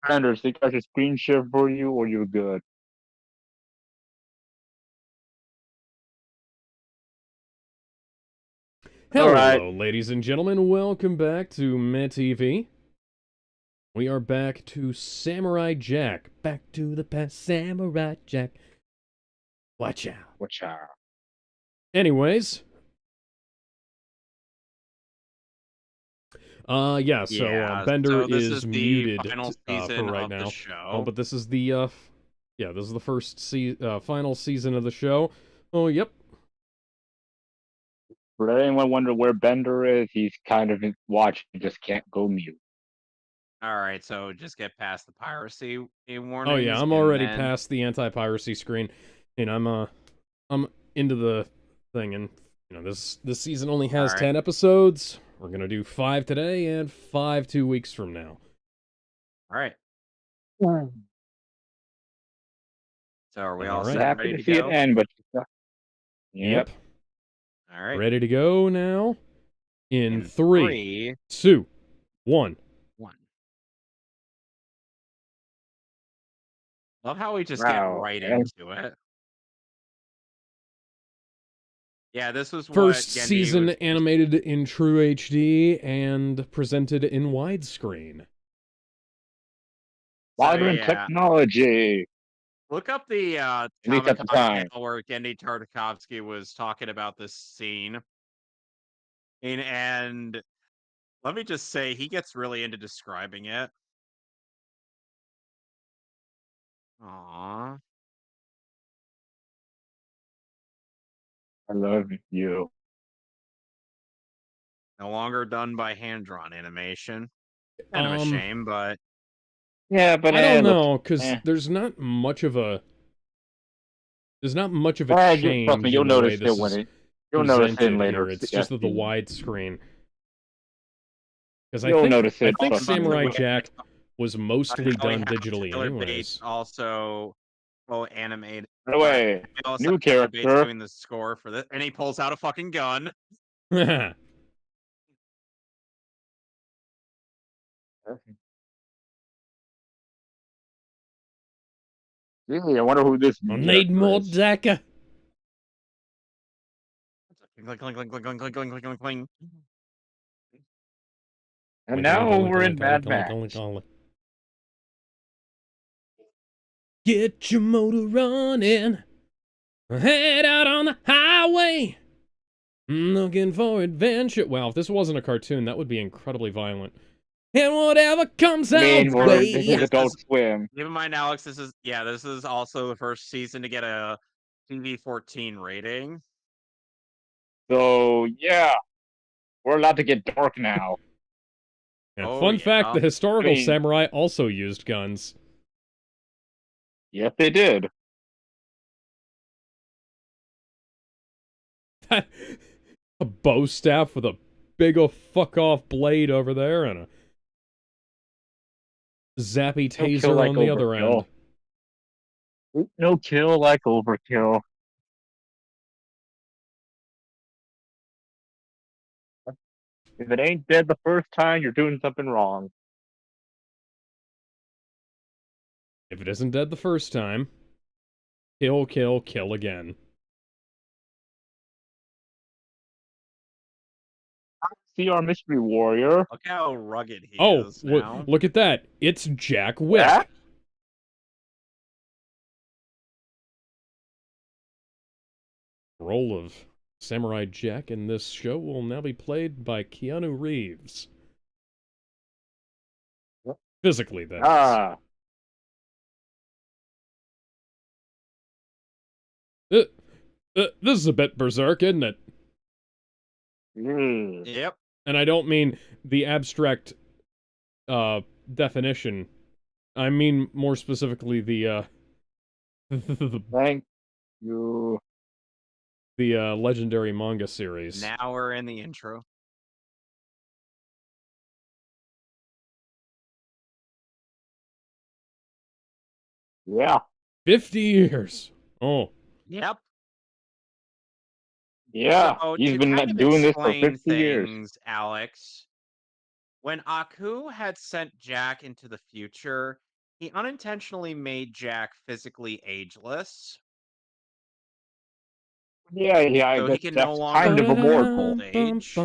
Anders, they got a screen share for you, or you're good. Hello, Alright. ladies and gentlemen. Welcome back to MehTV. We are back to Samurai Jack. Back to the past, Samurai Jack. Watch out. Watch out. Anyways. Yeah, so Bender so this is the muted final for season right of the now. show. But this is the, this is the first final season of the show. Oh, yep. For anyone wondering where Bender is, he's kind of watching, just can't go mute. Alright, so just get past the piracy warnings. Oh yeah, I'm already past the anti-piracy screen, and I'm into the thing, and you know this season only has 10 episodes. We're gonna do 5 today and 5 2 weeks from now. Alright. Yeah. So are we all set, happy ready to to see go? it end, but yep. Alright. Ready to go now? In 3, 2, 1. Love how we just get right into it. Yeah, this was First what season animated in true HD and presented in widescreen. Modern technology. Look up the Comic-Con where Genndy Tartakovsky was talking about this scene. And let me just say, he gets really into describing it. Aww. I love you. No longer done by hand-drawn animation. Kind of a shame, but... Yeah, but I don't know, because there's not much of a... There's not much of a change trust me, you'll in the notice way this is you'll notice it presented later. here. It's just the widescreen. Because I think Samurai Jack was mostly done digitally anyways. Also, animated. By the way, new character doing the score for this, and he pulls out a fucking gun. Really, I wonder who this I need more Daka. And now we're in Mad Max. Get your motor running. Head out on the highway. Looking for adventure. Wow, if this wasn't a cartoon, that would be incredibly violent. And whatever comes our way. This is Adult Swim. Keep in mind, Alex, this is also the first season to get a TV-14 rating. So yeah, we're allowed to get dark now. And fun fact: the historical samurai also used guns. Yes, they did. A bow staff with a big ol' fuck-off blade over there, and a zappy taser on the other end. No kill like overkill. If it ain't dead the first time, you're doing something wrong. If it isn't dead the first time, kill, kill, kill again. See our mystery warrior. Look how rugged he is now. Look at that. It's Jack Wick. Yeah? The role of Samurai Jack in this show will now be played by Keanu Reeves. Physically, that is. This is a bit berserk, isn't it? Yep. And I don't mean the abstract definition. I mean more specifically the Thank you. The legendary manga series. Now we're in the intro. Yeah. 50 years. Oh. Yep. Yeah, so he's been doing this for 50 years. Alex, when Aku had sent Jack into the future, He unintentionally made Jack physically ageless, Yeah, so he can no that's longer kind of afford immortal. old age.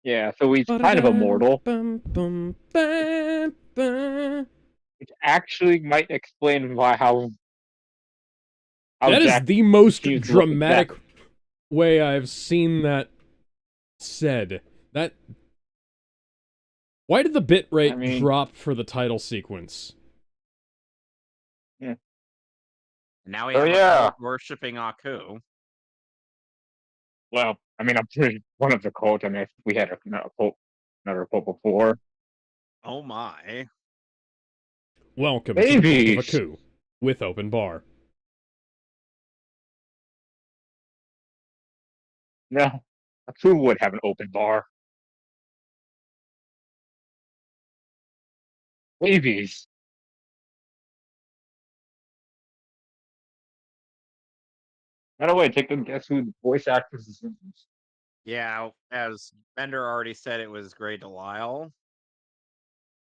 Yeah, so he's kind of immortal, which actually might explain why how That is Jack the most continues to look dramatic exact. way I've seen that said. That. Why did the I bitrate mean, drop for the title sequence? yeah. And now we So have a yeah, cult worshipping Aku. well, I mean, I'm pretty one of the cult. I mean, if we had another cult before. Oh my. Welcome to the Cult of Babies. Aku, with open bar. No, a true would have an open bar. Babies. By the way, take a guess who the voice actress is. Yeah, as Bender already said, it was Grey Delisle.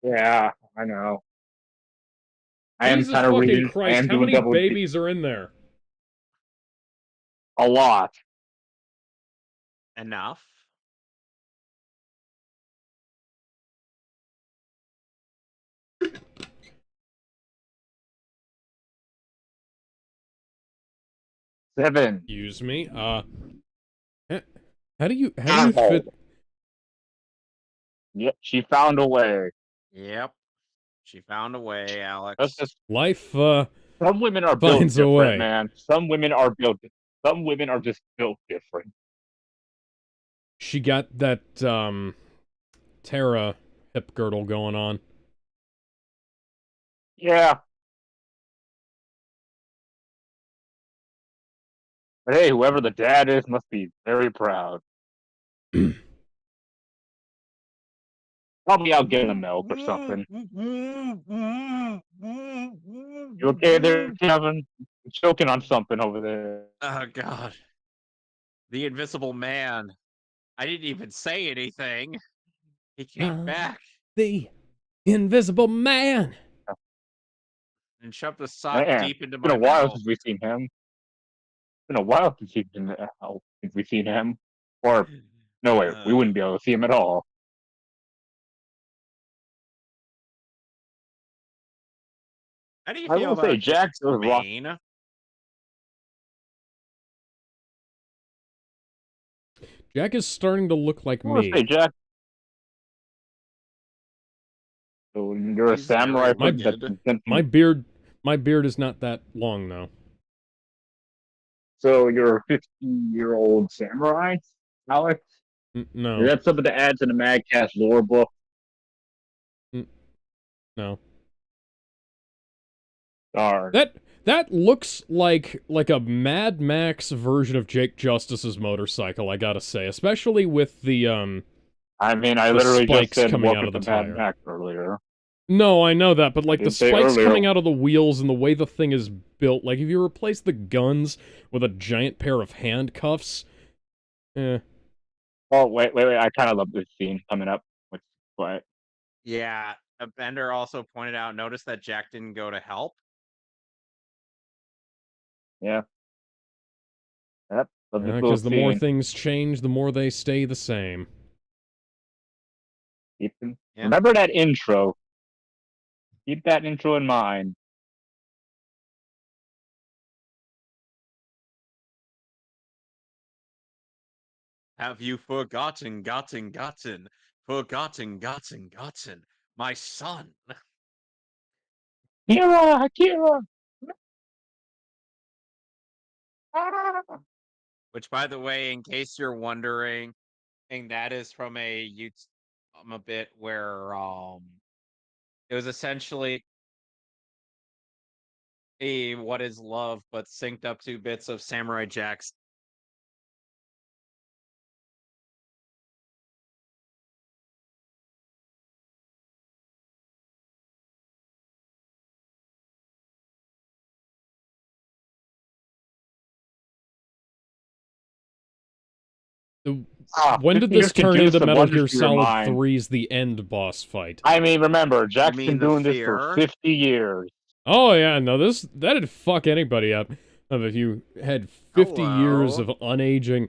Yeah, I know. I am Jesus kind of fucking reading. I Christ, am how doing many double babies are in there? a lot. Enough. Seven. Excuse me, how do you Ow. fit... Yep, she found a way. Yep. She found a way, That's Alex. just Life, some women are built finds a different, way. man. Some women are built. Some women are just built different. She got that, Terra hip girdle going on. Yeah, but hey, whoever the dad is must be very proud. Probably out getting the milk or something. You okay there, Kevin? You're choking on something over there. Oh god. The Invisible Man. I didn't even say anything. He came back The Invisible Man! and shoved a sock Man, deep into it's been my a while mouth. since we've seen him. It's been a while since we've seen him. Or no way, we Uh, wouldn't be able to see him at all. how do you I feel will say, about Jack Jack's does rock. mane? Jack is starting to look like I will say, me. Jack. So you're a He's very samurai for My that wicked. my beard my beard is not that long though. So you're a 50-year-old samurai, Alex? Is No. that something to add to the Madcast lore book? No. Darn. That looks like a Mad Max version of Jake Justice's motorcycle, I gotta say, especially with I mean, I the literally just spikes said coming out welcome of the to Mad tire. Max earlier. No, I know that, but I like the did say spikes earlier. coming out of the wheels and the way the thing is built, like if you replace the guns with a giant pair of handcuffs, Oh, wait. I kind of love this scene coming up. Which, but Yeah. Bender also pointed out, notice that Jack didn't go to help. yeah. Yep. Love this little because the more scene. things change, the more they stay the same. Yeah. Remember that intro. Keep that intro in mind. Have you forgotten, my son? Akira! Ah! Which, by the way, in case you're wondering, and that is from a YouTube a bit where it was essentially a what is love, but synced up to bits of Samurai Jack's. when did 50 this years can turn do into some Metal wonders Gear to your Solid mind. 3's The End boss fight? I mean, remember, Jack's mean been the doing this for fear? 50 years. Oh yeah, no, that'd fuck anybody up if you had 50 years Hello. of unaging,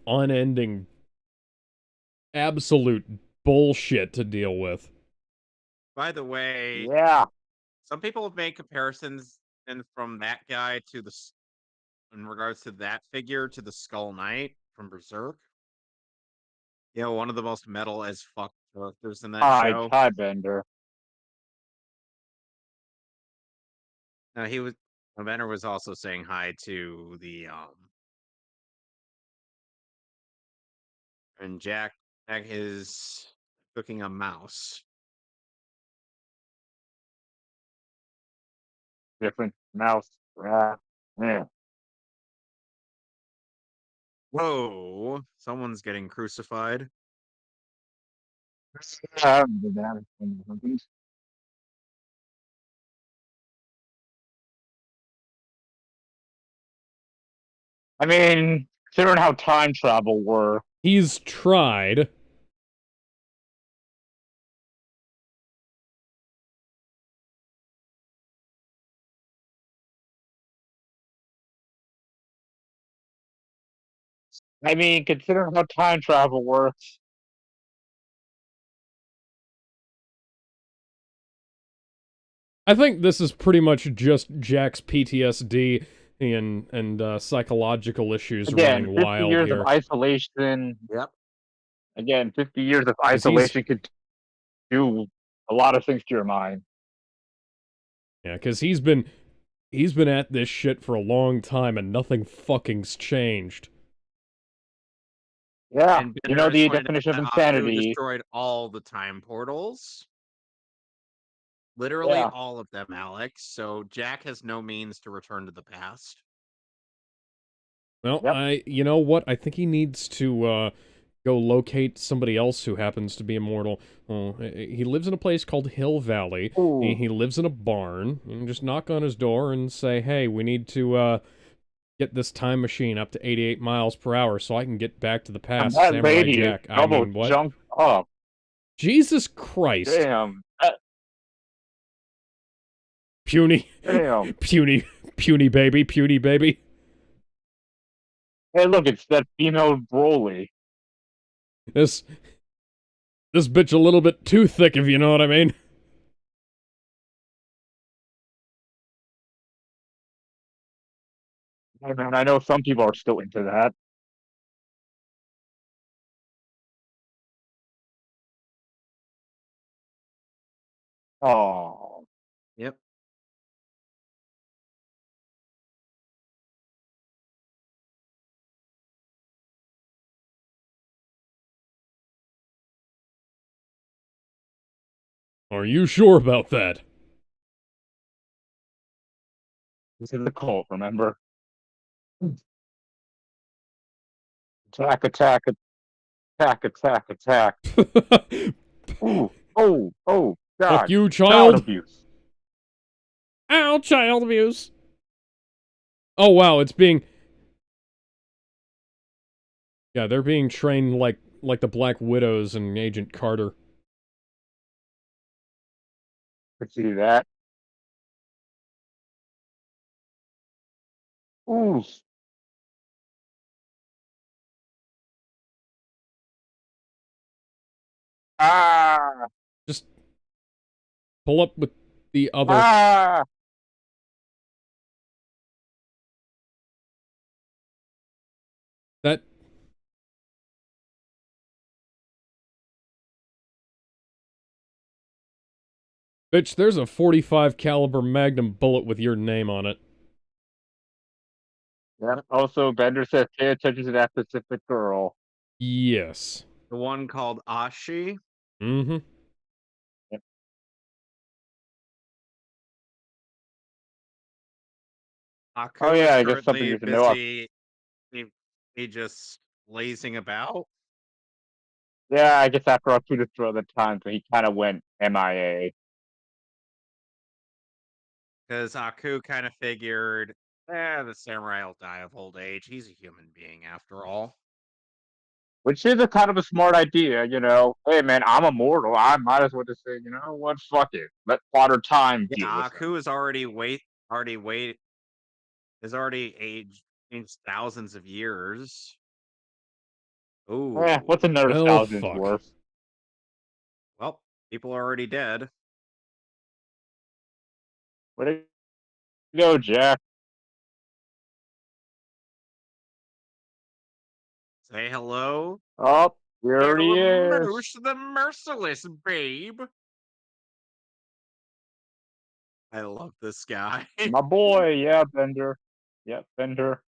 unending, absolute bullshit to deal with. By the way, Yeah. some people have made comparisons and from that guy to in regards to that figure to the Skull Knight from Berserk. You know, one of the most metal as fuck characters in that Hi, show. hi, Bender. Now Bender was also saying hi to the and Jack is cooking a mouse. Different mouse. Yeah. Whoa, someone's getting crucified. I haven't done that in movies. I mean, considering how time travel works. He's tried. I mean, considering how time travel works. I think this is pretty much just Jack's PTSD and psychological issues Again, running 50 wild years of here. isolation. Yep. Again, 50 years of 'Cause he's- isolation could do a lot of things to your mind. Yeah, because he's been at this shit for a long time and nothing fucking's changed. Yeah, And you know Bender has the pointed out definition of that Aku insanity. destroyed all the time portals. Literally Yeah. all of them, Alex. So Jack has no means to return to the past. Well, Yep. you know what? I think he needs to go locate somebody else who happens to be immortal. He lives in a place called Hill Valley. Ooh. He lives in a barn. You can just knock on his door and say, "Hey, we need to get this time machine up to 88 miles per hour so I can get back to the And past, that Samurai lady is Jack." I double mean, what? jumped up. Jesus Christ. Damn. Puny. Damn. puny baby, puny baby. Hey, look, it's that female Broly. This bitch a little bit too thick, if you know what I mean. Hey, man, I know some people are still into that. Oh. Yep. Are you sure about that? This is a cult, remember? Attack, attack, attack, attack, attack. Ooh, oh, Fuck God. you, Child child. abuse. Ow, child abuse. Oh, wow, it's being... Yeah, they're being trained like the Black Widows and Agent Carter. Could see that. Ooh. Ah. Just pull up with the other... Ah. That... Bitch, there's a 45 caliber Magnum bullet with your name on it. Yeah. Also, Bender says, pay attention to that specific girl. Yes. The one called Ashi. Mm-hmm. Yep. Aku Oh, yeah, is I guess something currently you should know. busy he just lazing about. Yeah, I guess after our two to throw the time, so he kind of went MIA. Because Aku kind of figured, the samurai will die of old age. He's a human being after all. which is a kind of a smart idea, you know. Hey man, I'm immortal. I might as well just say, you know what, fuck it. Let Father Time Yeah, deal with him. Aku is already wait is already aged thousands of years. What's Ooh. another Well, thousand's fuck. worth? Well, people are already dead. Where'd it go, Jack? Say hello Oh, here he to is. Lelouch the Merciless, babe. I love this guy. My boy, yeah, Bender. Yep, Bender.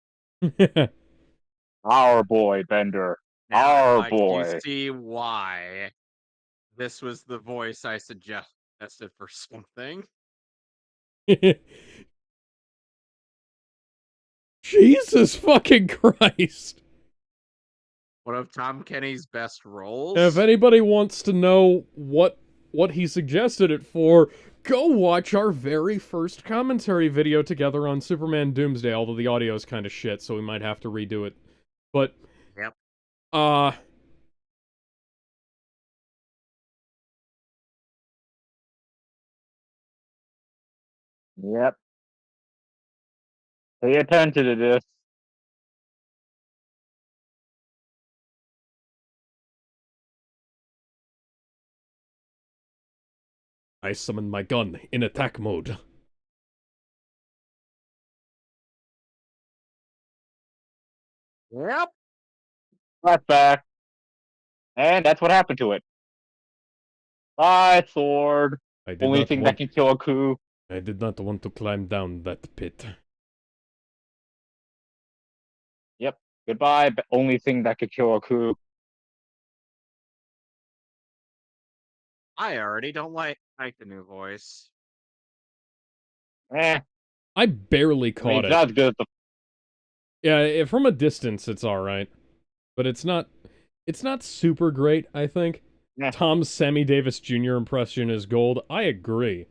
Our boy, Bender. Now, Our Mike, do you boy. see why this was the voice I suggested for something? Jesus fucking Christ. One of Tom Kenny's best If roles? anybody wants to know what he suggested it for, go watch our very first commentary video together on Superman Doomsday, although the audio is kind of shit, so we might have to redo it. But, Yep. uh... Yep. Pay attention to this. I summoned my gun in attack mode. Yep. Flashback. And that's what happened to it. Bye, sword. I did Only not thing that want... can kill a coup. I did not want to climb down that pit. Yep. Goodbye. Only thing that could kill a coup. I already don't like the new voice. Eh. I barely I mean, caught it's it. not as good as the. Yeah, from a distance, it's alright. But it's not super great, I think. Eh. Tom's Sammy Davis Jr. impression is gold. I agree.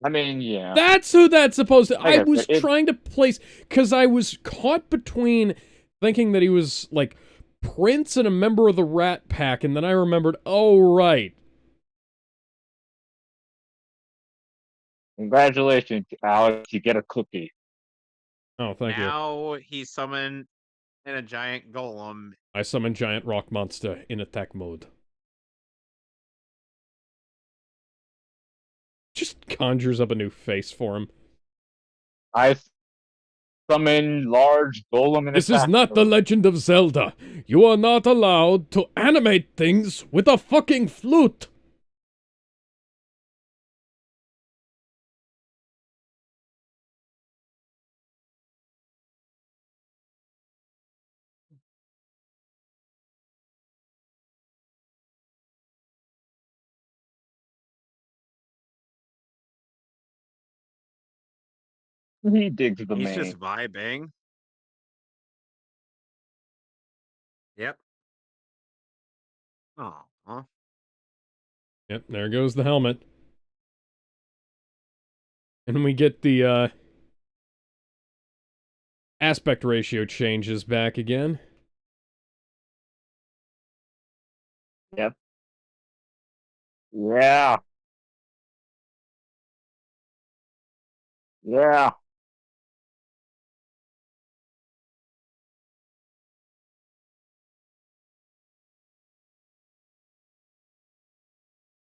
I mean, yeah. That's who that's supposed to... Like I I said, was trying to place... Because I was caught between thinking that he was, like, Prince and a member of the Rat Pack, and then I remembered, oh, right. Congratulations, Alex. You get a cookie. Oh, thank you. Now he's summoned in a giant golem. I summon Giant Rock Monster in attack mode. Just conjures up a new face for him. I summon large golem in This is attack not the mode. Legend of Zelda. You are not allowed to animate things with a fucking flute. He digs the He's main. just vibing. Yep. Oh. Yep, there goes the helmet. And we get the, aspect ratio changes back again. Yep. Yeah. Yeah.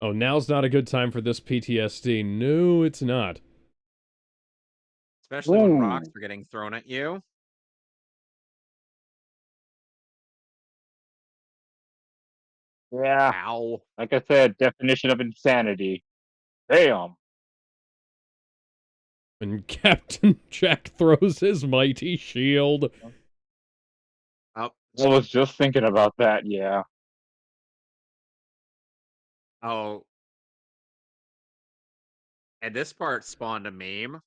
Oh, now's not a good time for this PTSD. No, it's not. Especially when rocks Ooh. are getting thrown at you. Yeah. Ow. Like I said, definition of insanity. Damn. And Captain Jack throws his mighty shield. Oh. I was just thinking about that, yeah. Oh. And this part spawned a meme.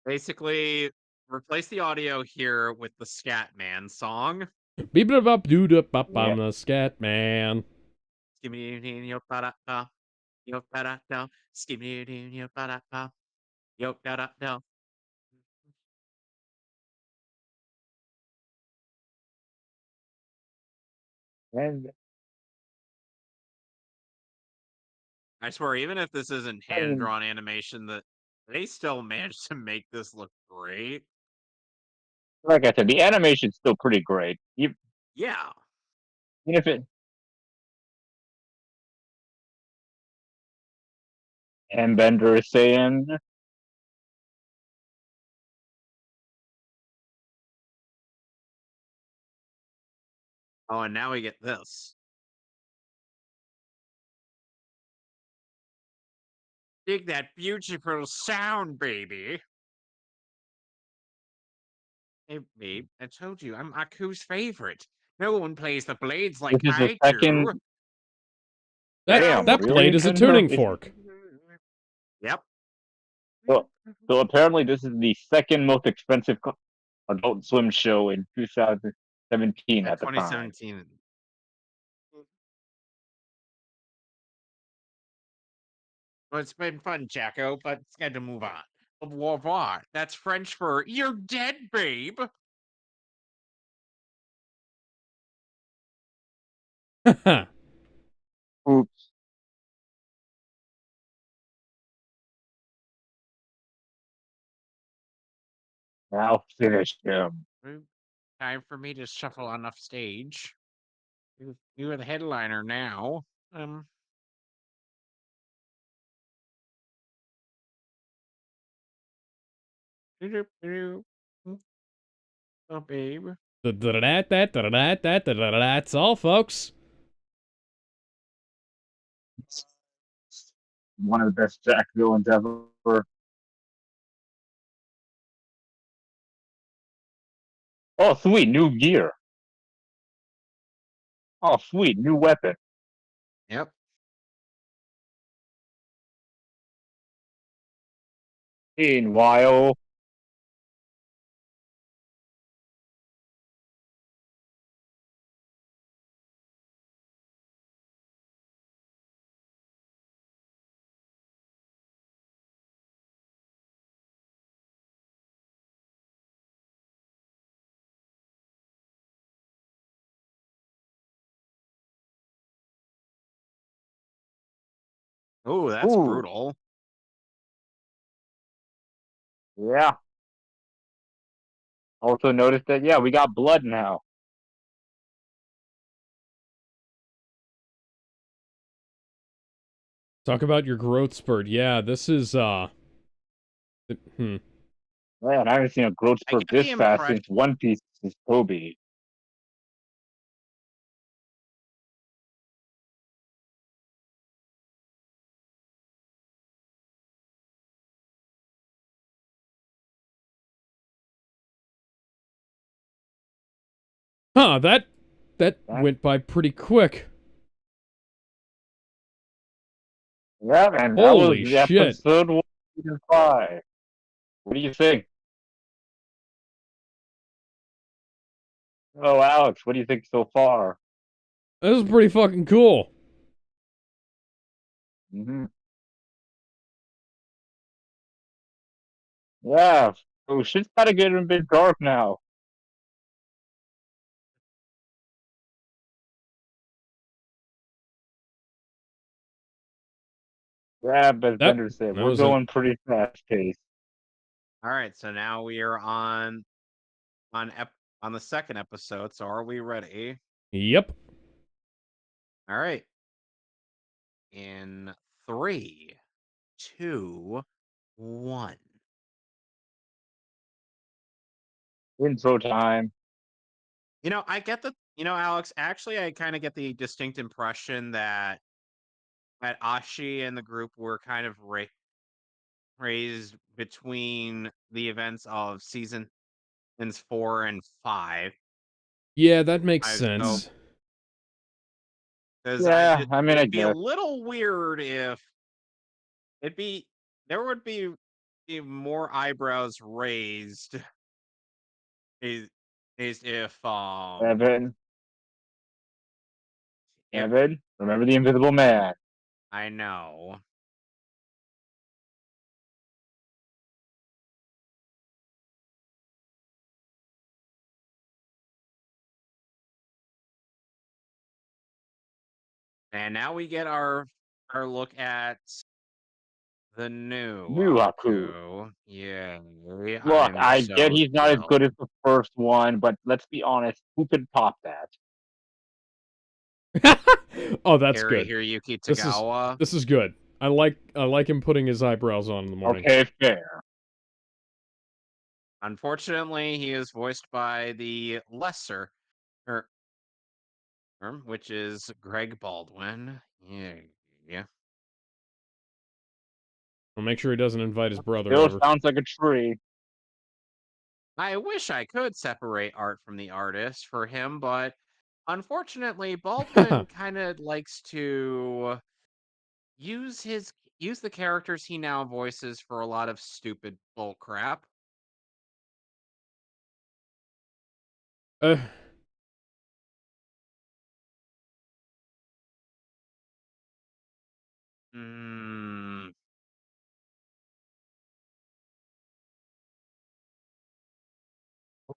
Basically, replace the audio here with the Scatman song. Beep bop bop doo doo bop, Yeah. I'm the scat man. Yo da da yo da da da yo da da da. And I swear, even if this isn't I hand mean, drawn animation, that they still managed to make this look great. like I said, the animation's still pretty great. Yeah. Even if it and Bender is saying, Oh, and now we get this. Dig that beautiful sound, baby. Hey, babe, I told you I'm Aku's favorite. No one plays the blades this like is the I second. do. Damn, That really, blade is a Nintendo? tuning fork. Yep. So, so apparently, this is the second most expensive Adult Swim show in 2017 At at the time. 2017. Well, it's been fun, Jacko, but it's got to move on. Au revoir. That's French for "you're dead, babe." Oops, I'll finish him. Time for me to shuffle on off stage. You are the headliner now. Um, doo-doo-doo. Oh, babe. That's all, folks. One of the best Jack villains ever. Oh, sweet, new gear. Oh, sweet, new weapon. Yep. Meanwhile, Oh, that's ooh, brutal. yeah. Also noticed that, yeah, we got blood now. Talk about your growth spurt. Yeah, this is, hmm. Man, I haven't seen a growth I spurt get the this fast impression. since One Piece is Kobe. Huh, that That, went by pretty quick. yeah, man, that was Holy the shit. episode 105. What do you think? Oh, Alex, what do you think so far? This is pretty fucking cool. Hmm. Yeah, so shit's gotta get a bit dark now. Yeah, as That Bender said, that we're was it. going pretty fast paced. All right, so now we are on ep on the second episode. So are we ready? Yep. All right. In three, two, one. Intro time. I get the, Alex, actually, I kind of get the distinct impression that Ashi and the group were kind of raised between the events of seasons 4 and 5. Yeah, that makes I so sense. because Yeah, I mean, I it'd be a guess. little weird if it'd be there would be more eyebrows is is Evan, if Evan, remember the Invisible Man. I know. And now we get our look at the new New Aku. Aku. Yeah, Look, I'm I get so he's not as thrilled. good as the first one, but let's be honest, who could top that? Oh, that's Harry good. Hiroyuki This is Tagawa. this is good. I like him putting his eyebrows on in the morning. Okay, fair. Unfortunately, he is voiced by the lesser, er, which is Greg Baldwin. Yeah, yeah. I'll make sure he doesn't invite his brother Still over. sounds like a tree. I wish I could separate art from the artist for him, but unfortunately, Baldwin kind of likes to use his use the characters he now voices for a lot of stupid bull crap. uh, Mm,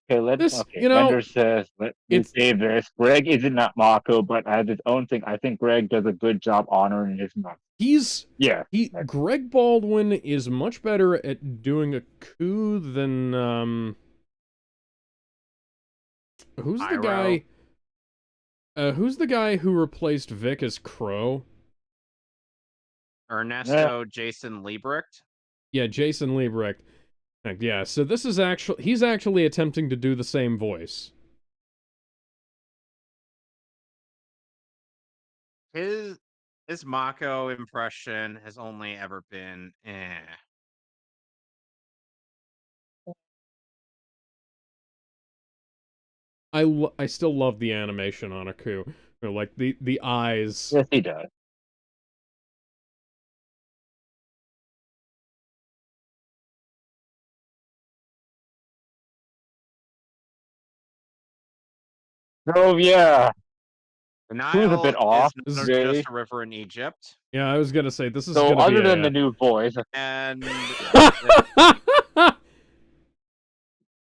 this, Okay, Bender says let me it's say this. Greg isn't not Mako, but has his own thing. I think Greg does a good job honoring his mom. he's Yeah. Greg Baldwin is much better at doing a coup than who's the Pyro. guy who's the guy who replaced Vic as Crow? Ernesto Jason Liebrecht. Yeah, Jason Liebrecht. Yeah, so this is he's actually attempting to do the same voice. His his Mako impression has only ever been eh. I still love the animation on a coup. Like the eyes. Yes, he does. Oh yeah. The Who's a bit Nile off is This not is, just today. a river in Egypt, yeah, I was gonna say this is So gonna be other than the a new voice, and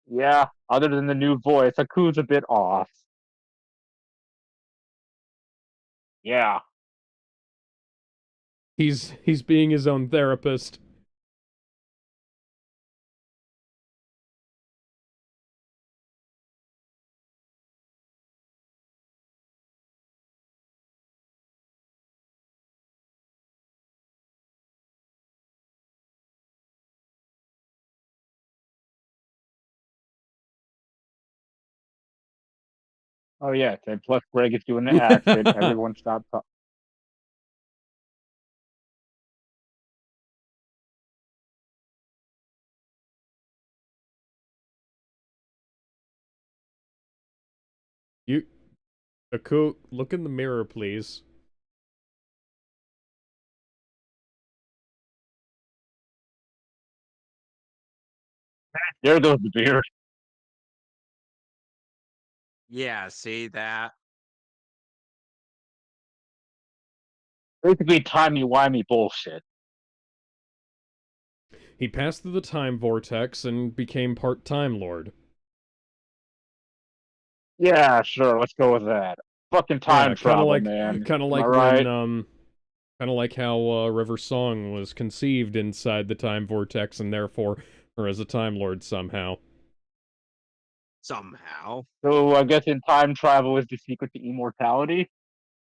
yeah, other than the new voice, Aku's a bit off. Yeah. he's being his own therapist. Oh yeah. And plus Greg is doing the accent. Everyone stop talking. You a coup, look in the mirror, please. There goes the beard. yeah, see that. Basically timey-wimey bullshit. He passed through the time vortex and became part Time Lord. Yeah, sure, let's go with that. Fucking time Yeah, travel, man. kind of Am I like when right? kind of like how River Song was conceived inside the time vortex and therefore or as a Time Lord somehow. Somehow. So I guess in time travel is the secret to immortality?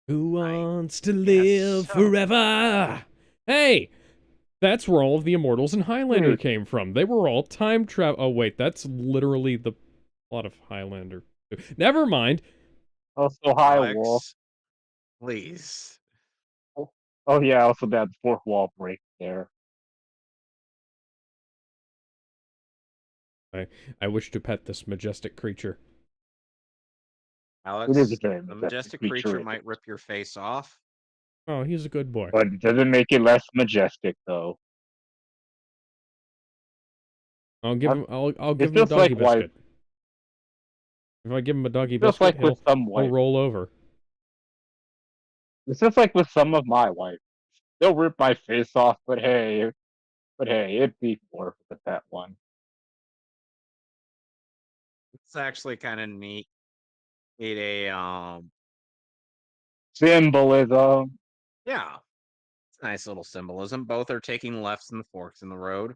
Who I wants to guess live so. forever? Hey, that's where all of the Immortals in Highlander Dude, came from. They were all time travel. Oh wait, that's literally the plot of Highlander. Never mind. also High Wolf. Alex, please. Oh, oh yeah, also that fourth wall break there. I wish to pet this majestic creature. It is a Alex, very the majestic majestic creature, creature isn't might it? rip your face off. Oh, he's a good boy. But it doesn't make it less majestic though. I- I'll It's give him a just like doggy white. biscuit. If I give him a doggy Just biscuit, like with some he'll white. roll over. It's just like with some of my white. They'll rip my face off, but hey, it'd be worth it that one. It's actually kind of neat. Need a Symbolism. Yeah, it's a nice little symbolism. Both are taking lefts and forks in the road.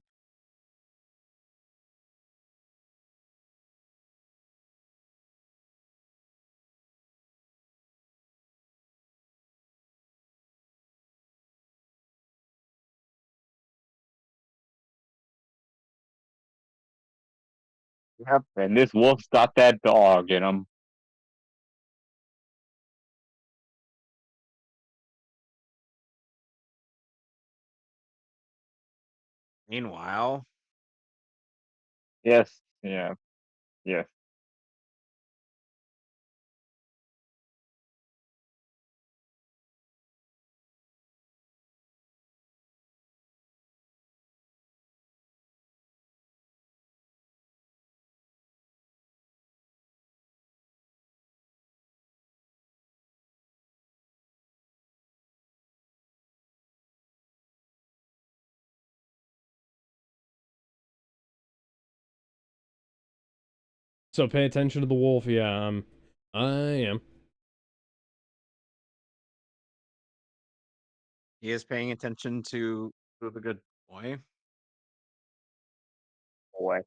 Yep. And this wolf's got that dog in him. Meanwhile, Yes. Yeah. Yes. So pay attention to the wolf. Yeah, I am. he is paying attention to the good boy. Boy.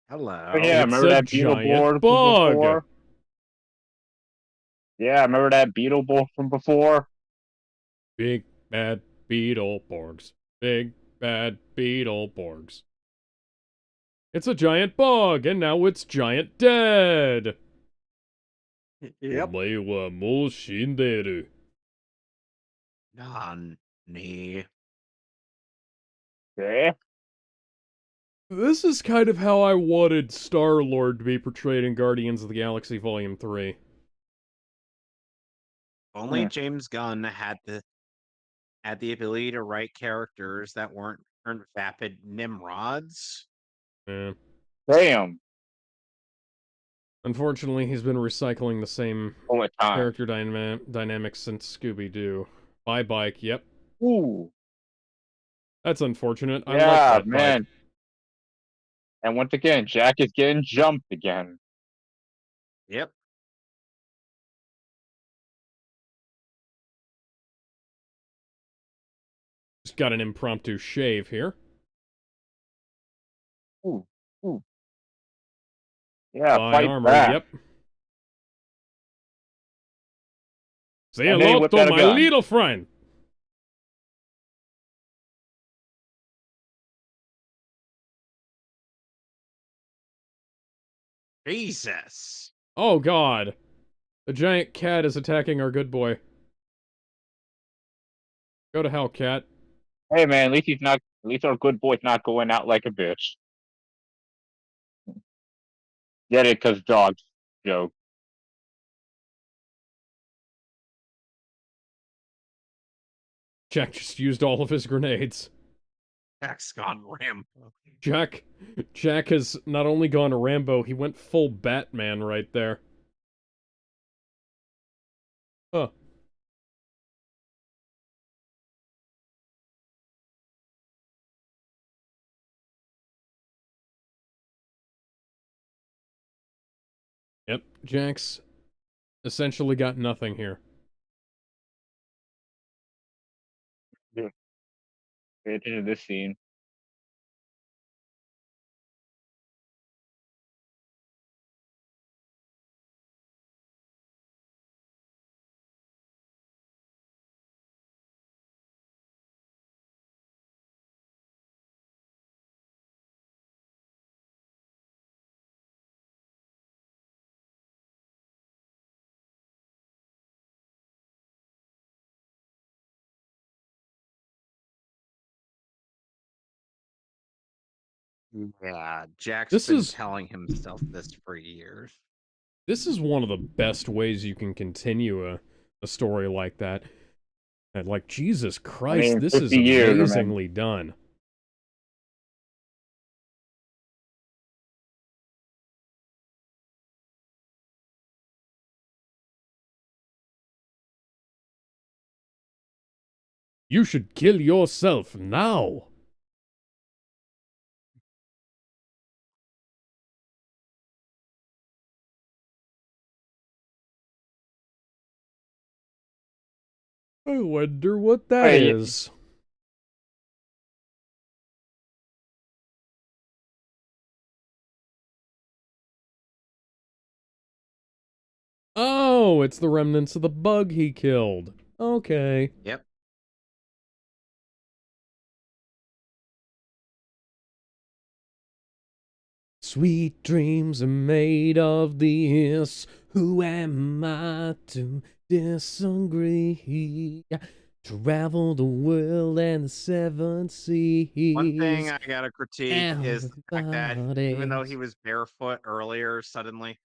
Oh, yeah, Hello. It's remember a that beetle giant board from bug. before? Yeah, remember that beetle board from before? Big bad Beetleborgs. Big bad Beetleborgs. It's a giant bug, and now it's giant dead. Yep. お前はもう死んでる. Nani. Okay. This is kind of how I wanted Star-Lord to be portrayed in Guardians of the Galaxy Volume 3. Only James Gunn had the ability to write characters that weren't turned vapid Nimrods. Yeah. Damn. Unfortunately, he's been recycling the same All the time. character dynamics since Scooby-Doo. Bye, Bike. Yep. Ooh. That's unfortunate. I like Yeah, that man. Bike. And once again, Jack is getting jumped again. Yep. Just got an impromptu shave here. Ooh. Ooh. Yeah, Buy fight armor. back. Yep. Say And then he hello whipped to out a my gun. little friend. Jesus. Oh, God. The giant cat is attacking our good boy. Go to hell, cat. Hey, man, at least he's not. At least our good boy's not going out like a bitch. Get it? Cause dogs joke. Jack just used all of his grenades. Jack's gone Rambo. Jack has not only gone Rambo, he went full Batman right there. Huh. Yep, Jack's essentially got nothing here. Yeah. Pay attention to this scene. Yeah, Jack's This been is telling himself this for years. this is one of the best ways you can continue a story like that. And like, Jesus Christ, this is 50 years, man. amazingly done. You should kill yourself now. I wonder what that Wait, is. Oh, it's the remnants of the bug he killed. Okay. Yep. Sweet dreams are made of this. Who am I to disagree? Travel the world and the seven seas. One thing I gotta critique is the fact that even though he Everybody's was barefoot earlier, suddenly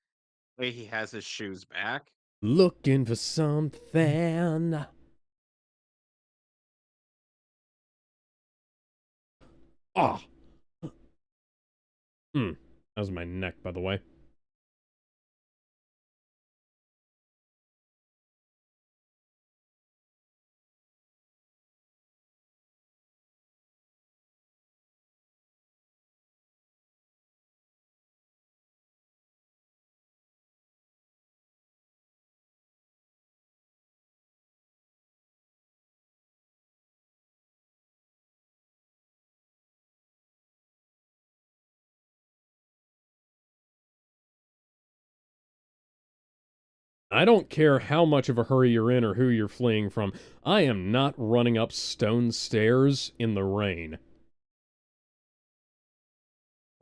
he has his shoes back. looking for something. Ah. That was my neck, by the way. I don't care how much of a hurry you're in or who you're fleeing from. I am not running up stone stairs in the rain.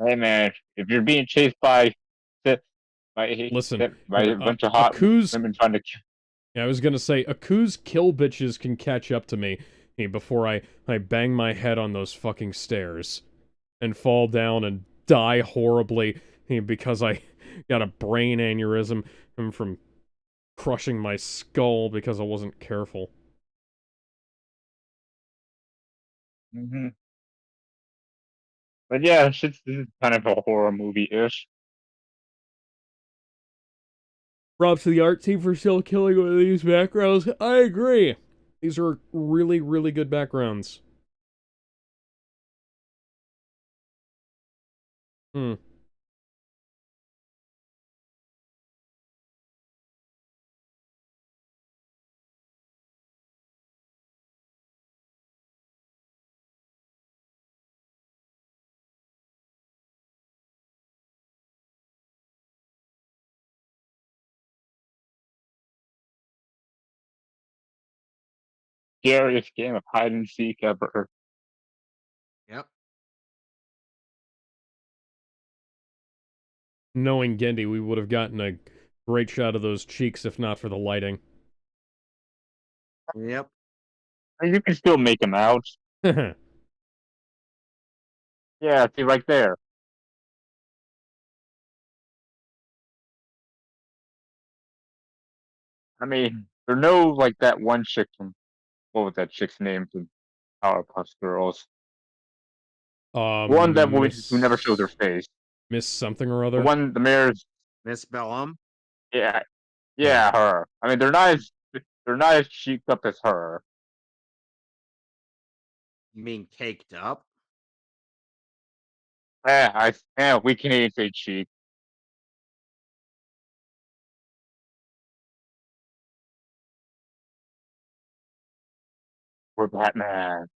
hey man, if you're being chased by Listen, by a bunch of hot Aku's... women trying to kill. Yeah, I was gonna say, Aku's kill bitches can catch up to me before I bang my head on those fucking stairs and fall down and die horribly because I got a brain aneurysm from crushing my skull because I wasn't careful. Mm-hmm. But yeah, this is kind of a horror movie-ish. Props to the art team for still killing one of these backgrounds. I agree. These are really, really good backgrounds. Scariest game of hide and seek ever. Yep. Knowing Gendy, we would have gotten a great shot of those cheeks if not for the lighting. Yep. You can still make them out. Yeah, see right there. I mean, there's no like that one chick from what was that chick's name from Powerpuff Girls? One that woman who never shows her face. Miss something or The other. one, the mayor's. Miss Bellum. Yeah, yeah, her. I mean, they're not as cheeked up as her. You mean caked up? We Canadians say cheek. We're Batman.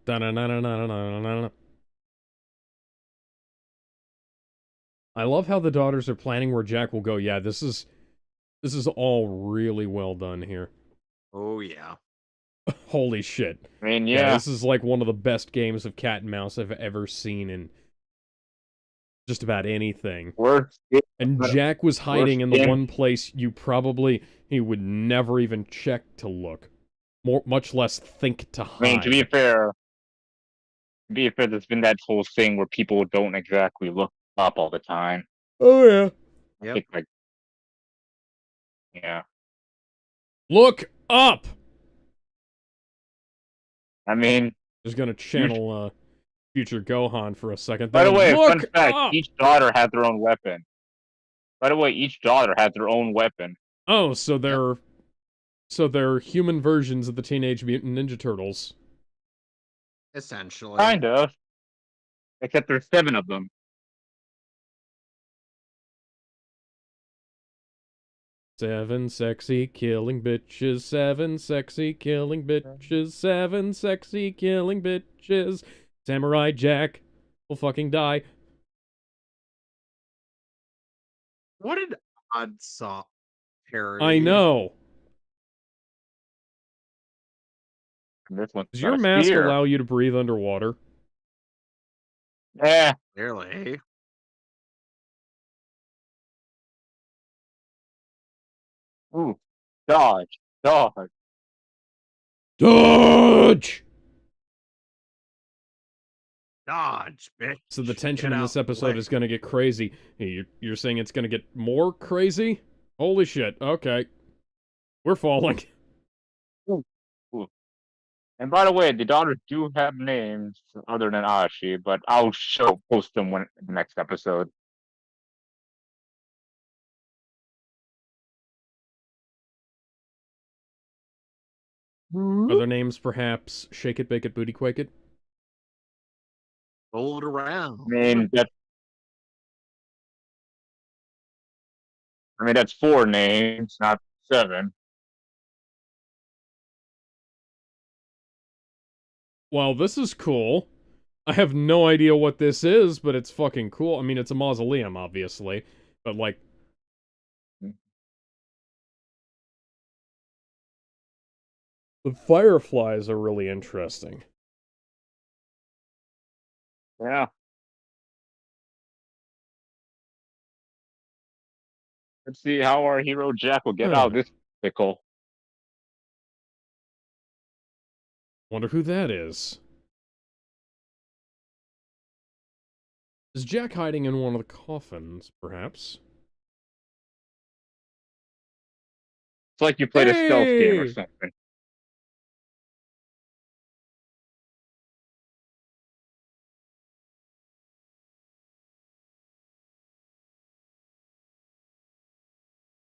I love how the daughters are planning where Jack will go. Yeah, this is all really well done here. Oh yeah. Holy shit. I mean, yeah. This is like one of the best games of cat and mouse I've ever seen in just about anything. And Jack was hiding in the one place you probably he would never even check to look. Much less think to hide. I mean, to be fair, there's been that whole thing where people don't exactly look up all the time. Oh yeah. Yep. Yeah. Look up. I mean, just gonna channel future Gohan for a second. By the way, fun fact: up! each daughter had their own weapon. By the way, each daughter had their own weapon. Oh, so they're So they're human versions of the Teenage Mutant Ninja Turtles. Essentially. Kind of. Except there's 7 of them. Seven sexy killing bitches, 7 sexy killing bitches, 7 sexy killing bitches. Samurai Jack will fucking die. What an odd song parody. I know. And this one's Does got your a mask spear. allow you to breathe underwater? Eh. Clearly. Ooh. Dodge. Dodge. Dodge! Dodge, bitch. So the tension Get in out this the episode way. is going to get crazy. You're saying it's going to get more crazy? Holy shit. Okay. We're falling. Ooh. Ooh. And by the way, the daughters do have names other than Ashi, but I'll post them when in the next episode. Are their names perhaps Shake It, Bake It, Booty Quake It? Roll it around. I mean that's 4 names, not 7. Wow, this is cool. I have no idea what this is, but it's fucking cool. I mean, it's a mausoleum, obviously. But, like... The fireflies are really interesting. Yeah. Let's see how our hero Jack will get out of this pickle. Wonder who that is. Is Jack hiding in one of the coffins, perhaps? It's like you played a stealth game or something.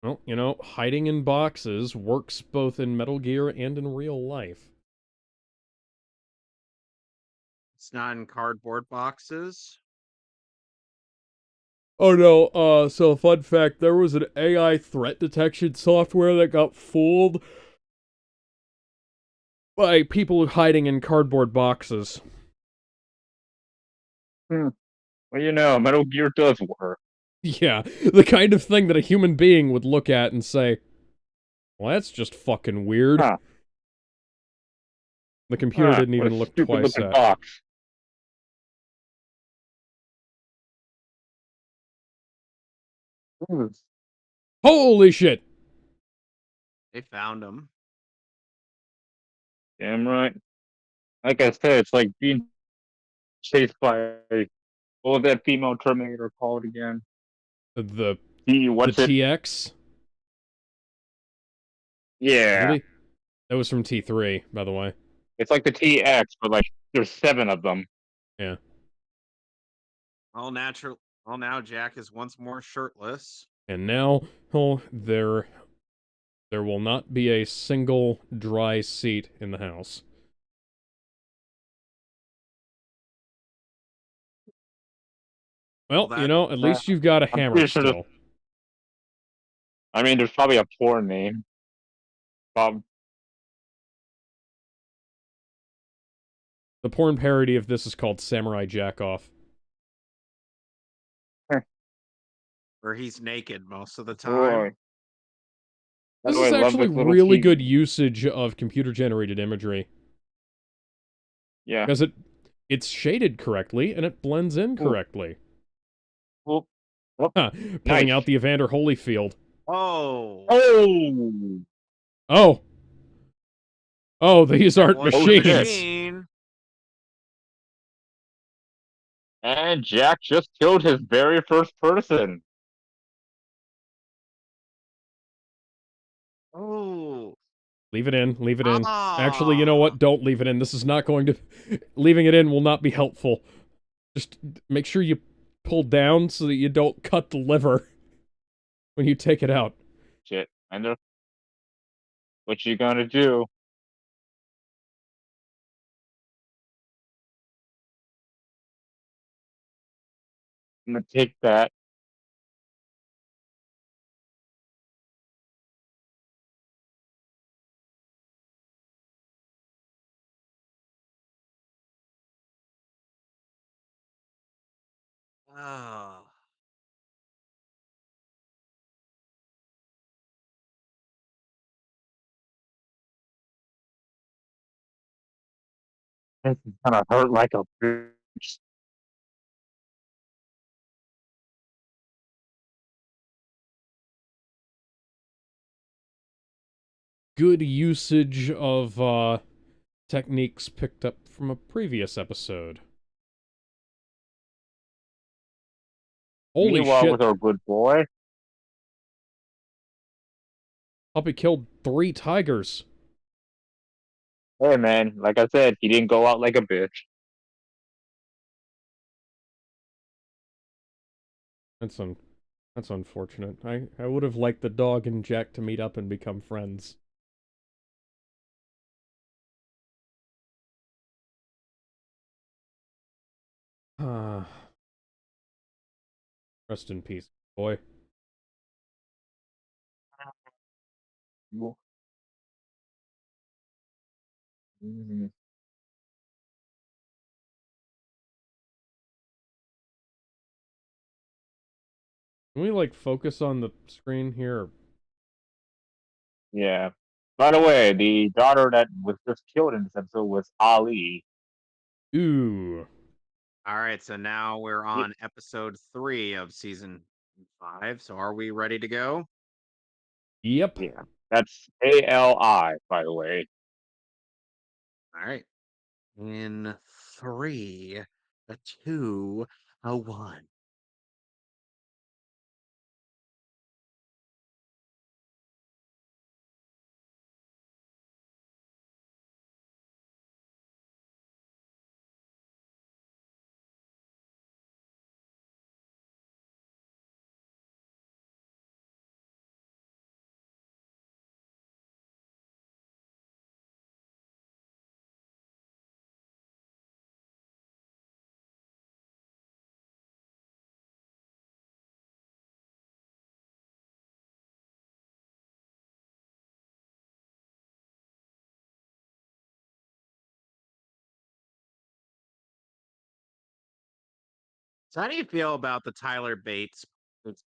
Well, you know, hiding in boxes works both in Metal Gear and in real life. It's not in cardboard boxes. Oh no, so fun fact, there was an AI threat detection software that got fooled by people hiding in cardboard boxes. Well, you know, Metal Gear does work. Yeah, the kind of thing that a human being would look at and say, well, that's just fucking weird. Huh. The computer didn't even look twice at. Box. Holy shit! They found him. Damn right. Like I said, it's like being chased by what was that female Terminator called again? The What's it? TX? Yeah. Really? That was from T3, by the way. It's like the TX, but like there's 7 of them. Yeah. All natural. Well, now Jack is once more shirtless. And now, oh, there will not be a single dry seat in the house. Well, you know, at least you've got a hammer still. I mean, there's probably a porn name. The porn parody of this is called Samurai Jack Off. Where he's naked most of the time. This is actually really good usage of computer-generated imagery. Yeah. Because it's shaded correctly, and it blends in correctly. Well, pulling out the Evander Holyfield. Oh. Oh. Oh. Oh, these aren't machines. And Jack just killed his very first person. Oh. Leave it in. Leave it in. Actually, you know what? Don't leave it in. This is not going to... Leaving it in will not be helpful. Just make sure you pull down so that you don't cut the liver when you take it out. Shit. I know. What you gonna do? I'm gonna take that. Oh. This is gonna hurt like a bitch. Good usage of techniques picked up from a previous episode. Holy Meanwhile, shit. with our good boy. Puppy killed 3 tigers. Hey man, like I said, he didn't go out like a bitch. That's unfortunate. I would have liked the dog and Jack to meet up and become friends. Ah. Rest in peace, boy. Mhm. Can we, like, focus on the screen here? Yeah. By the way, the daughter that was just killed in this episode was Ali. Ooh. All right, so now we're Y- on episode 3 of season 5. So are we ready to go? Yep. Yeah. That's Ali, by the way. All right. In 3, a 2, a 1. So how do you feel about the Tyler Bates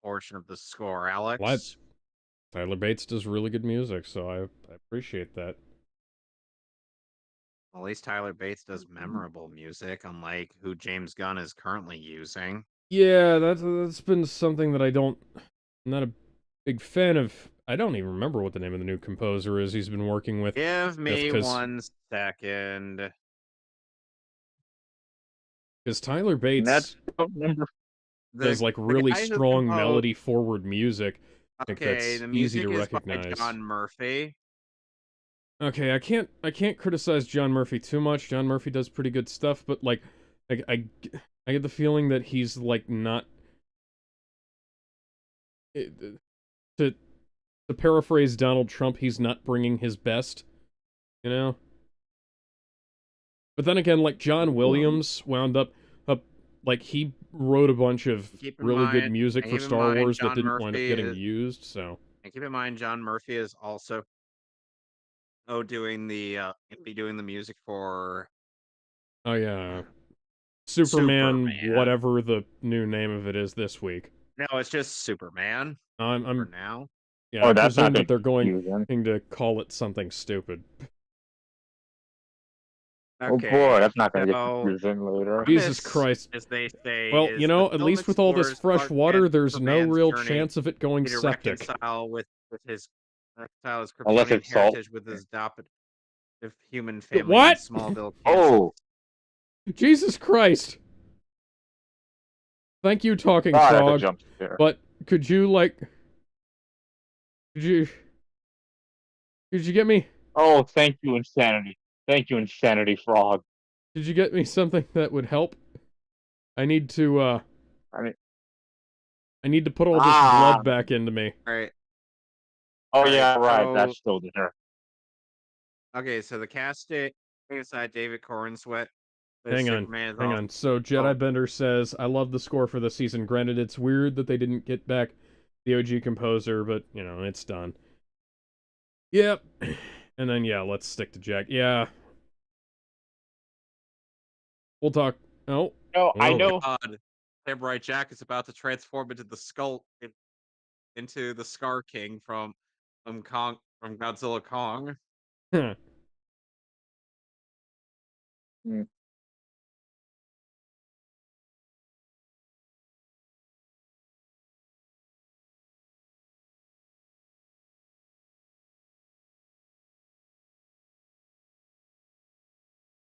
portion of the score, What? Alex? Tyler Bates does really good music, so I appreciate that. Well, at least Tyler Bates does memorable music, unlike who James Gunn is currently using. Yeah, that's been something that I'm not a big fan of. I don't even remember what the name of the new composer is he's been working with, Give me because 1 second. Tyler And that's Bates number. does, like, The really guy who strong composed. melody forward music. I think Okay, that's the easy to music is by recognize. John Murphy. Okay, I can't criticize John Murphy too much. John Murphy does pretty good stuff, but, like, I, I, I get the feeling that he's, like, not... To paraphrase Donald Trump, he's not bringing his best, you know? But then again, like, John Williams wound up, like, he wrote a bunch of Keep in really good mind, music for keep in Star mind, Wars that John didn't wind up Murphy getting is. used, so... And keep in mind, John Murphy is also doing the music for Oh yeah, Superman, Superman. whatever the new name of it is this week. No, it's just Superman for I'm now. yeah, Oh, I that's not presume gonna that they're be going confusing. to call it something stupid. Oh boy, Okay, that's not gonna get so confusing later. Jesus premise, Christ. as they say, Well, you is the know, at film least with all this explores fresh Clark Kent water, and there's no Superman's real journey chance of it going to septic. reconcile his Unless Kryptonian it's salt. heritage with his adopted human family in What? Smallville, Kansas. Oh, Jesus Christ. Thank you, Talking God, that's a Frog. jump scare. But could you, like, could you get me? Oh, thank you, Insanity. Thank you, Insanity Frog. Did you get me something that would help? I need to I mean, I need to put all this ah. blood back into me. All right, Oh all right. yeah, right. So That's still there. Okay, so the casting inside David Cornsweet. Hang on, Superman is hang also on. So Jedi Bender says, I love the score for the season. Granted, it's weird that they didn't get back the OG composer, but, you know, it's done. Yep. And then, yeah, let's stick to Jack. Yeah. We'll talk. Oh. No, I Oh. know. God. Samurai Jack is about to transform into the skull into the Scar King from Godzilla Kong. Hmm.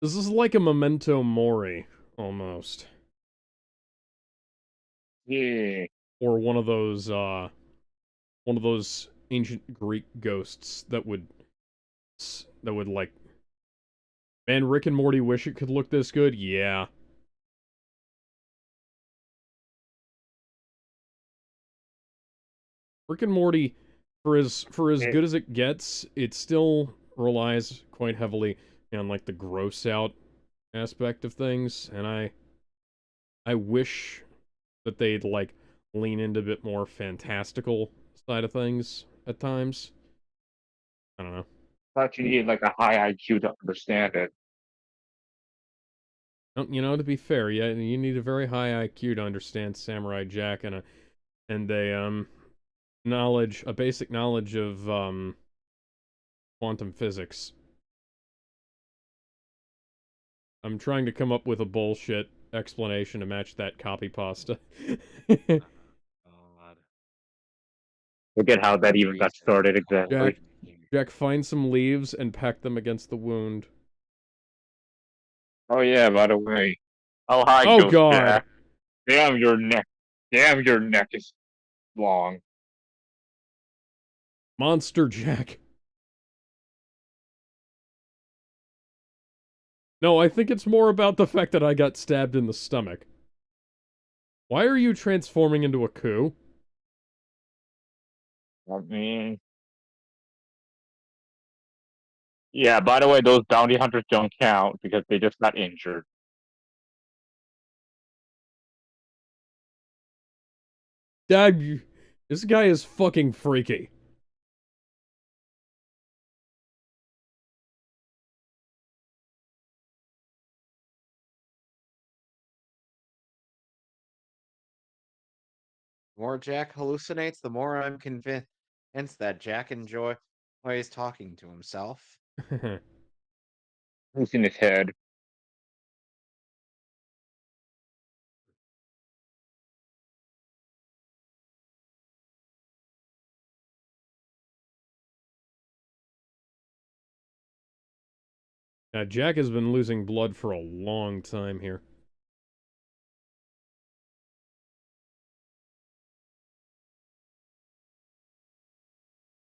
This is like a Memento Mori, almost. Yeah. Or one of those ancient Greek ghosts that would, like, man, Rick and Morty wish it could look this good? Yeah. Rick and Morty, for as good as it gets, it still relies quite heavily on, like, the gross out aspect of things, and I wish that they'd, like, lean into a bit more fantastical side of things at times. I don't know. Thought you needed like a high IQ to understand it. You know, to be fair, yeah, you need a very high IQ to understand Samurai Jack and a basic knowledge of quantum physics. I'm trying to come up with a bullshit explanation to match that copy pasta. God. Forget how that even got started exactly. Jack, find some leaves and peck them against the wound. Oh yeah, by the way. Oh hi, Oh Ghost God! Jack. Damn your neck. Damn your neck is long. Monster Jack. No, I think it's more about the fact that I got stabbed in the stomach. Why are you transforming into a coup? I mean, yeah, by the way, those bounty hunters don't count because they just got injured. Dad, this guy is fucking freaky. The more Jack hallucinates, the more I'm convinced that Jack enjoys talking to himself. Who's in his head? Now, Jack has been losing blood for a long time here.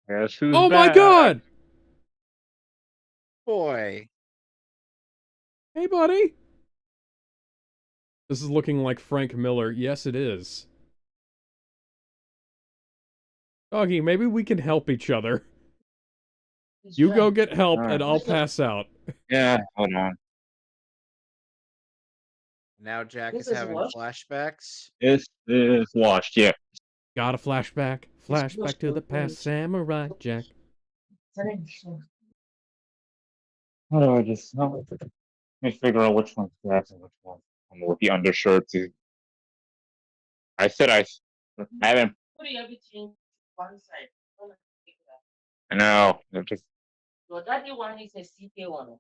Guess who's Oh my back? God! Boy. Hey, buddy! This is looking like Frank Miller. Yes, it is. Doggy, maybe we can help each other. You go get help, and I'll pass out. Yeah, hold on. Now Jack is having flashbacks. This is washed, yeah. Got a flashback. Flashback to the past, Samurai Jack. How do I just let me figure out which one's grass and which one? I'm with the undershirts. I said I haven't. I know. They're just Your daddy one is a CK one.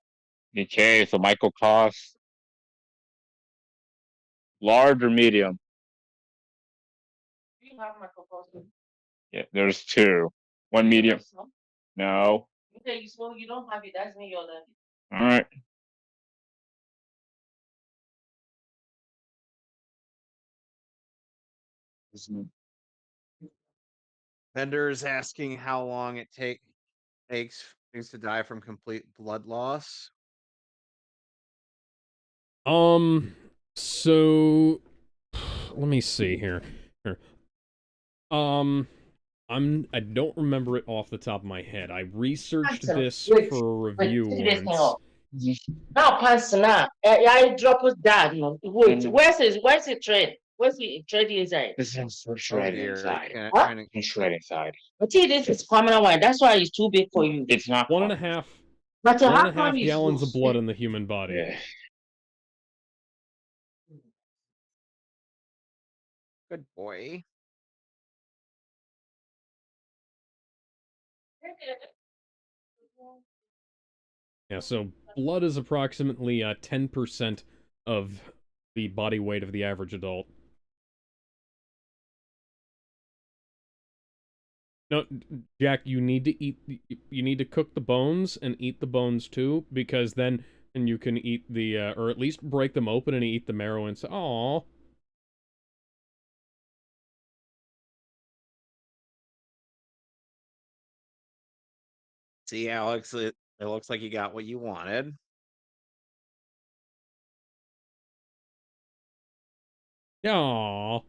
okay. So Michael Koss, large or medium? Do you have microphone? Yeah, there's two. One medium. No. Okay, you small, you don't have it. That's me, your daddy. All right. Bender is asking how long it takes things to die from complete blood loss. So let me see here. Here. I don't remember it off the top of my head. I researched Answer. this Wait, for a wait, review take this thing once. off. Now, pass now. I drop it down. No. Wait, where's the thread? Where's the thread inside? This is so Oh shred dear. inside. What? It's shred inside. But see, this is permanent one. That's why it's too big for you. It's not 1.5 But the one and half a half one is gallons of loose. blood in the human body. Yeah. Good boy. Yeah, so blood is approximately 10% of the body weight of the average adult. No, Jack, you need to cook the bones and eat the bones too, because then you can eat the, or at least break them open and eat the marrow and say, "Aww." See, Alex, it looks like you got what you wanted. Aww.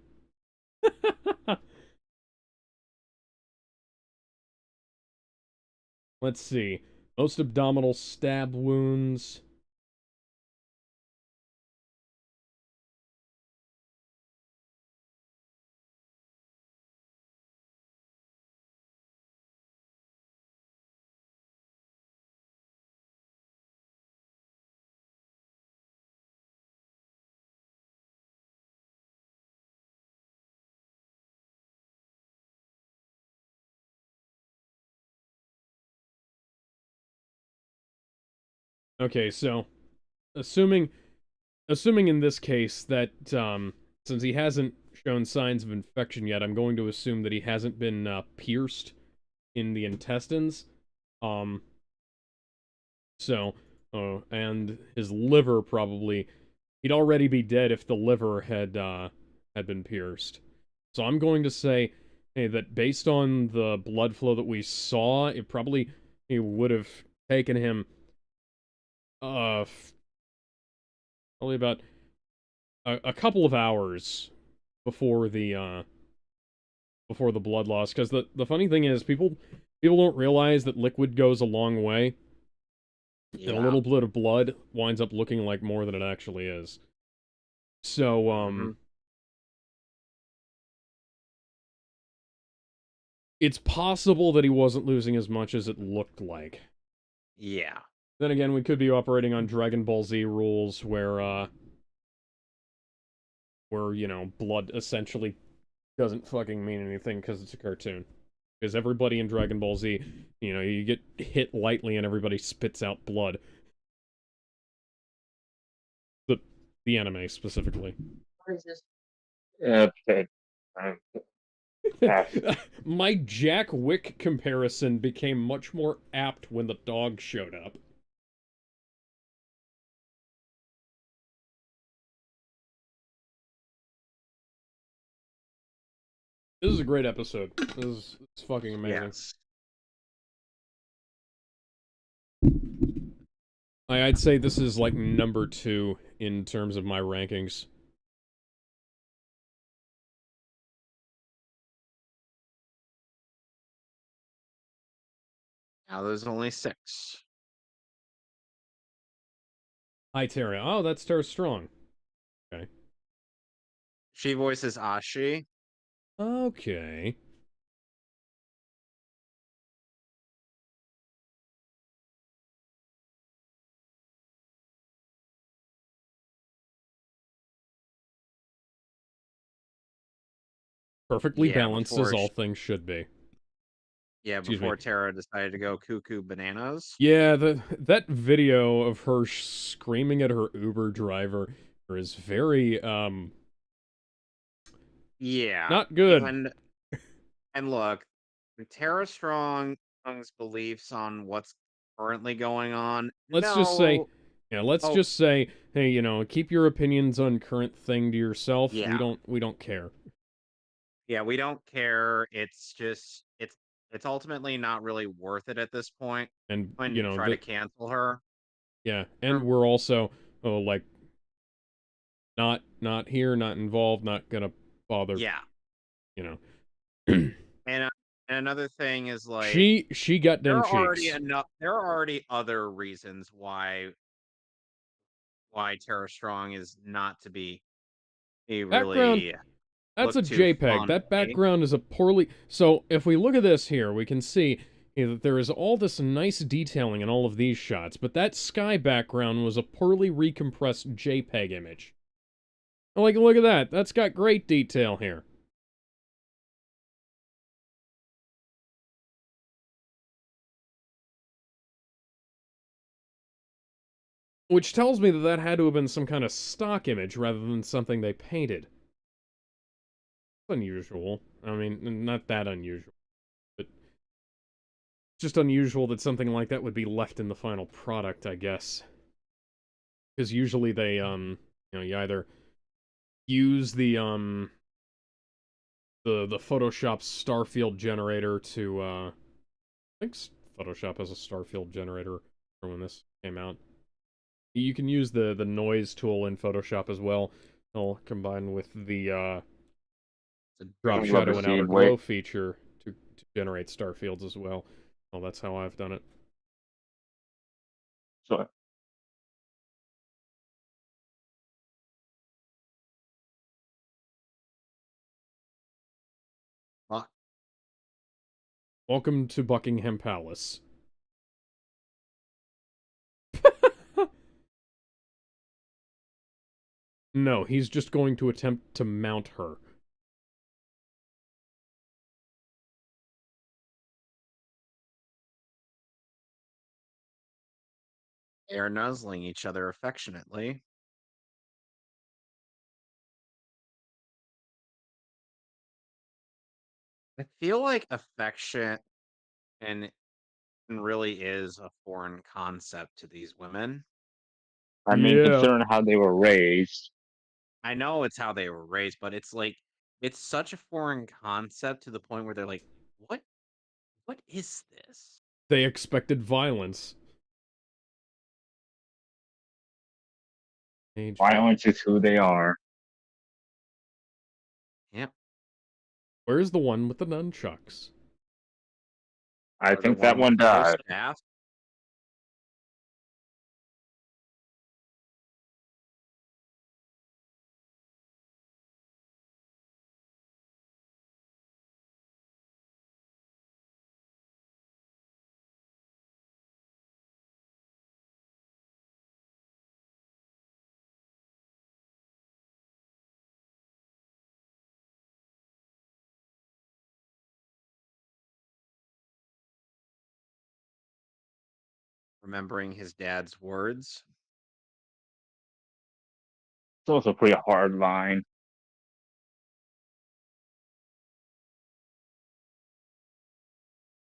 Let's see. Most abdominal stab wounds. Okay, so assuming in this case that since he hasn't shown signs of infection yet, I'm going to assume that he hasn't been pierced in the intestines. So, and his liver probably, he'd already be dead if the liver had been pierced. So I'm going to say, hey, that based on the blood flow that we saw, it would have taken him probably about a couple of hours before the blood loss. Because the funny thing is, people don't realize that liquid goes a long way. Yeah. And a little bit of blood winds up looking like more than it actually is. So, it's possible that he wasn't losing as much as it looked like. Yeah. Then again, we could be operating on Dragon Ball Z rules where, you know, blood essentially doesn't fucking mean anything because it's a cartoon. Because everybody in Dragon Ball Z, you know, you get hit lightly and everybody spits out blood. The anime, specifically. What is this? Okay. My Jack Wick comparison became much more apt when the dog showed up. This is a great episode. It's fucking amazing. Yes. I'd say this is like number 2 in terms of my rankings. Now there's only 6. Hi, Tara. Oh, that's Tara Strong. Okay. She voices Ashi. Okay. Perfectly Yeah, balanced as before all she- things should be. Yeah, Excuse before me. Tara decided to go cuckoo bananas. Yeah, that video of her screaming at her Uber driver is very, Yeah. not good. And look, Tara Strong's beliefs on what's currently going on. Let's just say, yeah, let's Oh. just say, hey, you know, keep your opinions on current thing to yourself. Yeah. We don't care. Yeah, we don't care. It's just it's ultimately not really worth it at this point And, when you you know, try to cancel her. yeah, and we're also, like, not here, not involved, not gonna bother, Yeah. you know. And another thing is like she got there them are already cheeks. there are already other reasons why Tara Strong is not to be a Background. really That's a look too JPEG. fun. That background is a poorly... So, if we look at this here, we can see that there is all this nice detailing in all of these shots, but that sky background was a poorly recompressed JPEG image. Like, look at that. That's got great detail here. Which tells me that that had to have been some kind of stock image rather than something they painted. Unusual. I mean, not that unusual, but just unusual that something like that would be left in the final product, I guess. Because usually they, you either use the Photoshop Starfield generator to, I think Photoshop has a Starfield generator from when this came out. You can use the noise tool in Photoshop as well. It'll combine with the, drop shadow and outer glow feature to generate star fields as well. Well, that's how I've done it. So Welcome to Buckingham Palace. No, he's just going to attempt to mount her. They are nuzzling each other affectionately. I feel like affection and really is a foreign concept to these women. I mean, considering how they were raised. I know it's how they were raised, but it's like it's such a foreign concept to the point where they're like, what is this? They expected violence. Violence is who they are. Yep. Where's the one with the nunchucks? I think that one died. Remembering his dad's words. It's also a pretty hard line.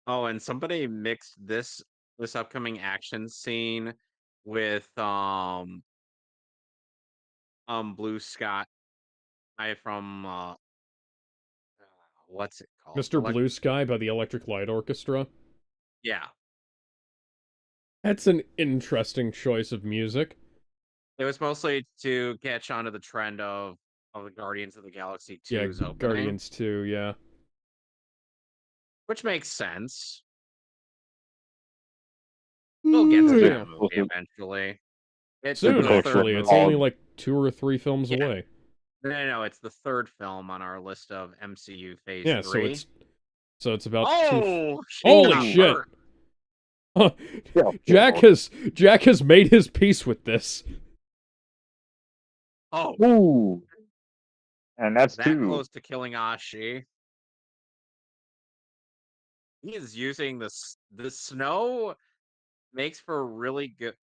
Oh, and somebody mixed this upcoming action scene with Blue Sky from what's it called? Mr. Blue Sky by the Electric Light Orchestra. Yeah. That's an interesting choice of music. It was mostly to catch on to the trend of the Guardians of the Galaxy 2's opening. Guardians 2, yeah. Which makes sense. We'll get to that movie eventually. Soon, actually. It's only like 2 or 3 films away. No, it's the third film on our list of MCU Phase 3. Yeah, so it's about Holy shit! Jack has made his peace with this. Oh. Ooh. And that's that close to killing Ashi. He is using the snow makes for a really good.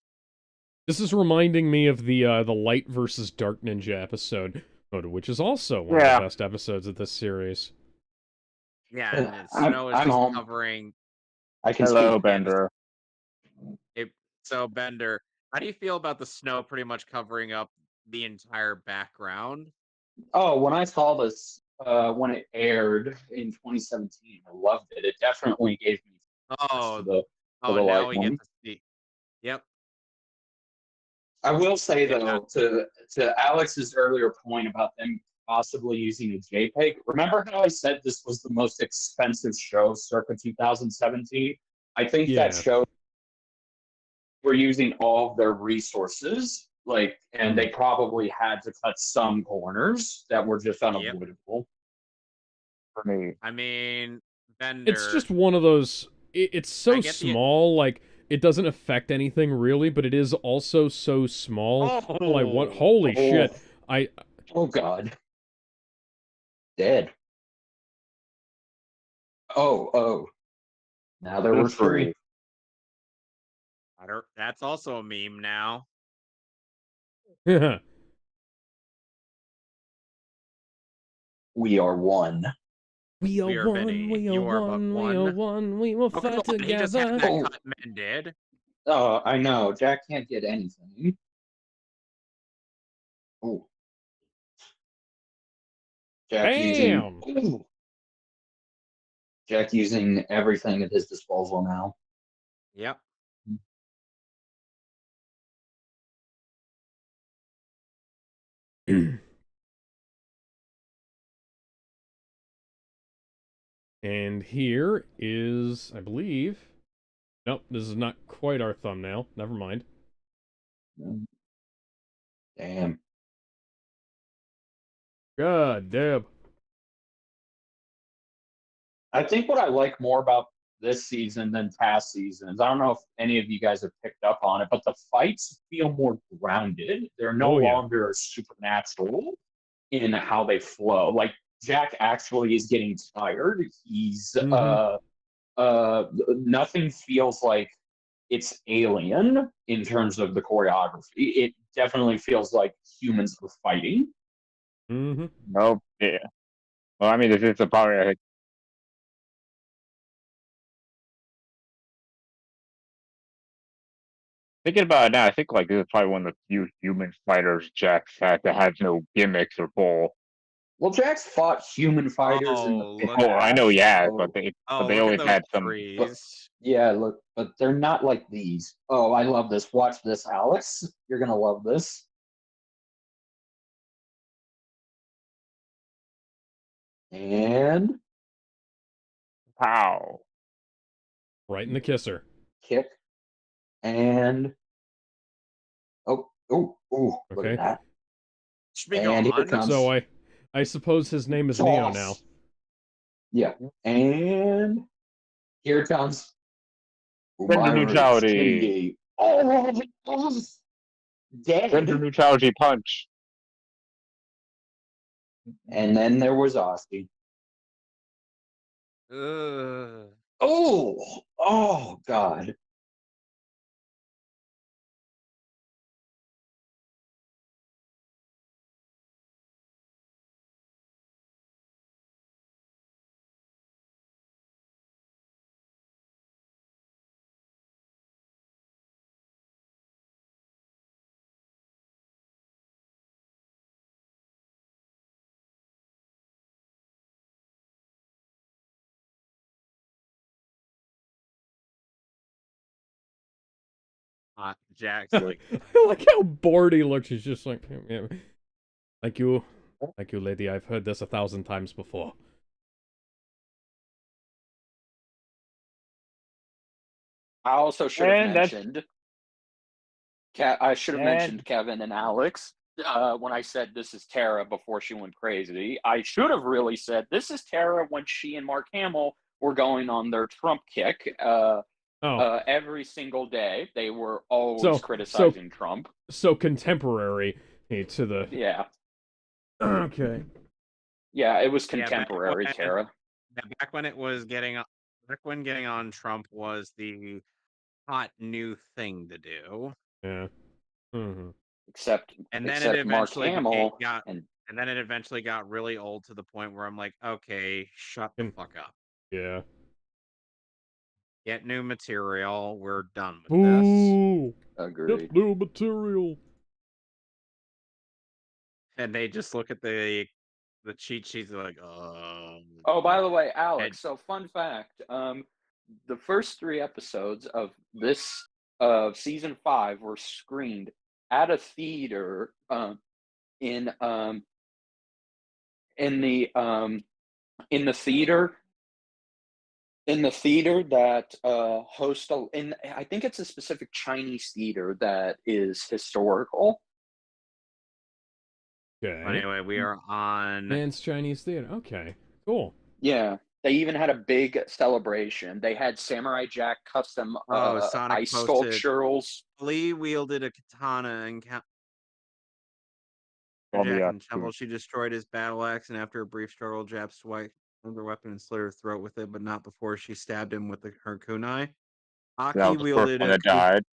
This is reminding me of the Light versus Dark Ninja episode, which is also one of the best episodes of this series. Yeah, and snow is just covering. I can speak. Bender. So Bender, how do you feel about the snow pretty much covering up the entire background? Oh, when I saw this when it aired in 2017, I loved it. It definitely gave me now we get to see. Yep. I will say though, to Alex's earlier point about them possibly using a JPEG. Remember how I said this was the most expensive show circa 2017? I think that Yeah. show were using all of their resources, and they probably had to cut some corners that were just unavoidable. For me, I mean, It's Bender. just one of those. It's so I get the- small, like it doesn't affect anything really, but it is also so small. Like what? Holy shit! Oh God. Dead. Oh. Now there were three. That's also a meme now. We are one. We are one. many. We are You are but one. We are one. one. We will Oh, come fight on, he just had together. that Oh. cut mended. Oh, I know. Jack can't get anything. Oh. Jack Bam! Jack using everything at his disposal now. Yep. And here is, I believe. Nope, this is not quite our thumbnail. Never mind. Damn. God damn. I think what I like more about this season than past seasons, I don't know if any of you guys have picked up on it, but the fights feel more grounded. They're no longer supernatural in how they flow. Like Jack actually is getting tired. He's nothing feels like it's alien in terms of the choreography. It definitely feels like humans are fighting. Nope. Yeah. Well, I mean, this is the problem. I think. Thinking about it now, I think like this is probably one of the few human fighters Jack's had that has no gimmicks or bull. Well, Jack's fought human fighters in the past. Oh, I know, yeah, so- but they look always at had those some. trees. Yeah, look, but they're not like these. Oh, I love this. Watch this, Alex. You're gonna love this. And Pow. Right in the kisser. kick. And oh, look Okay. at that. Speak And here on. comes. So I suppose his name is Neo Toss. now. Yeah. And here it comes. Gender neutrality. Oh, dead. Gender neutrality punch. And then there was Austin. Oh, God. Jack's like, I like how bored he looks. He's just like, yeah. Thank you, lady. I've heard this 1,000 times before. I also should have mentioned. I should have mentioned Kevin and Alex when I said this is Tara before she went crazy. I should have really said this is Tara when she and Mark Hamill were going on their Trump kick. Every single day they were always criticizing Trump. So contemporary to the. Yeah. Okay. Yeah, it was contemporary, Tara. Back when getting on Trump was the hot new thing to do. Yeah. Except Mark Hamill and then it eventually got really old to the point where I'm like, okay, shut the fuck up. Yeah. Get new material. We're done with this. Agreed. Get new material. And they just look at the cheat sheets. They're like, Oh, by the way, Alex. So, fun fact: the first 3 episodes of this season 5 were screened at a theater in in the theater. In the theater that hosts I think it's a specific Chinese theater that is historical. Okay. Anyway, we are on Man's Chinese theater. Okay, cool. Yeah, they even had a big celebration. They had Samurai Jack custom Sonic ice posted, sculptures. Lee wielded a katana and Jack in Temple. She destroyed his battle axe, and after a brief struggle, Jap swiped her weapon and slit her throat with it, but not before she stabbed him with her kunai. Aki wielded a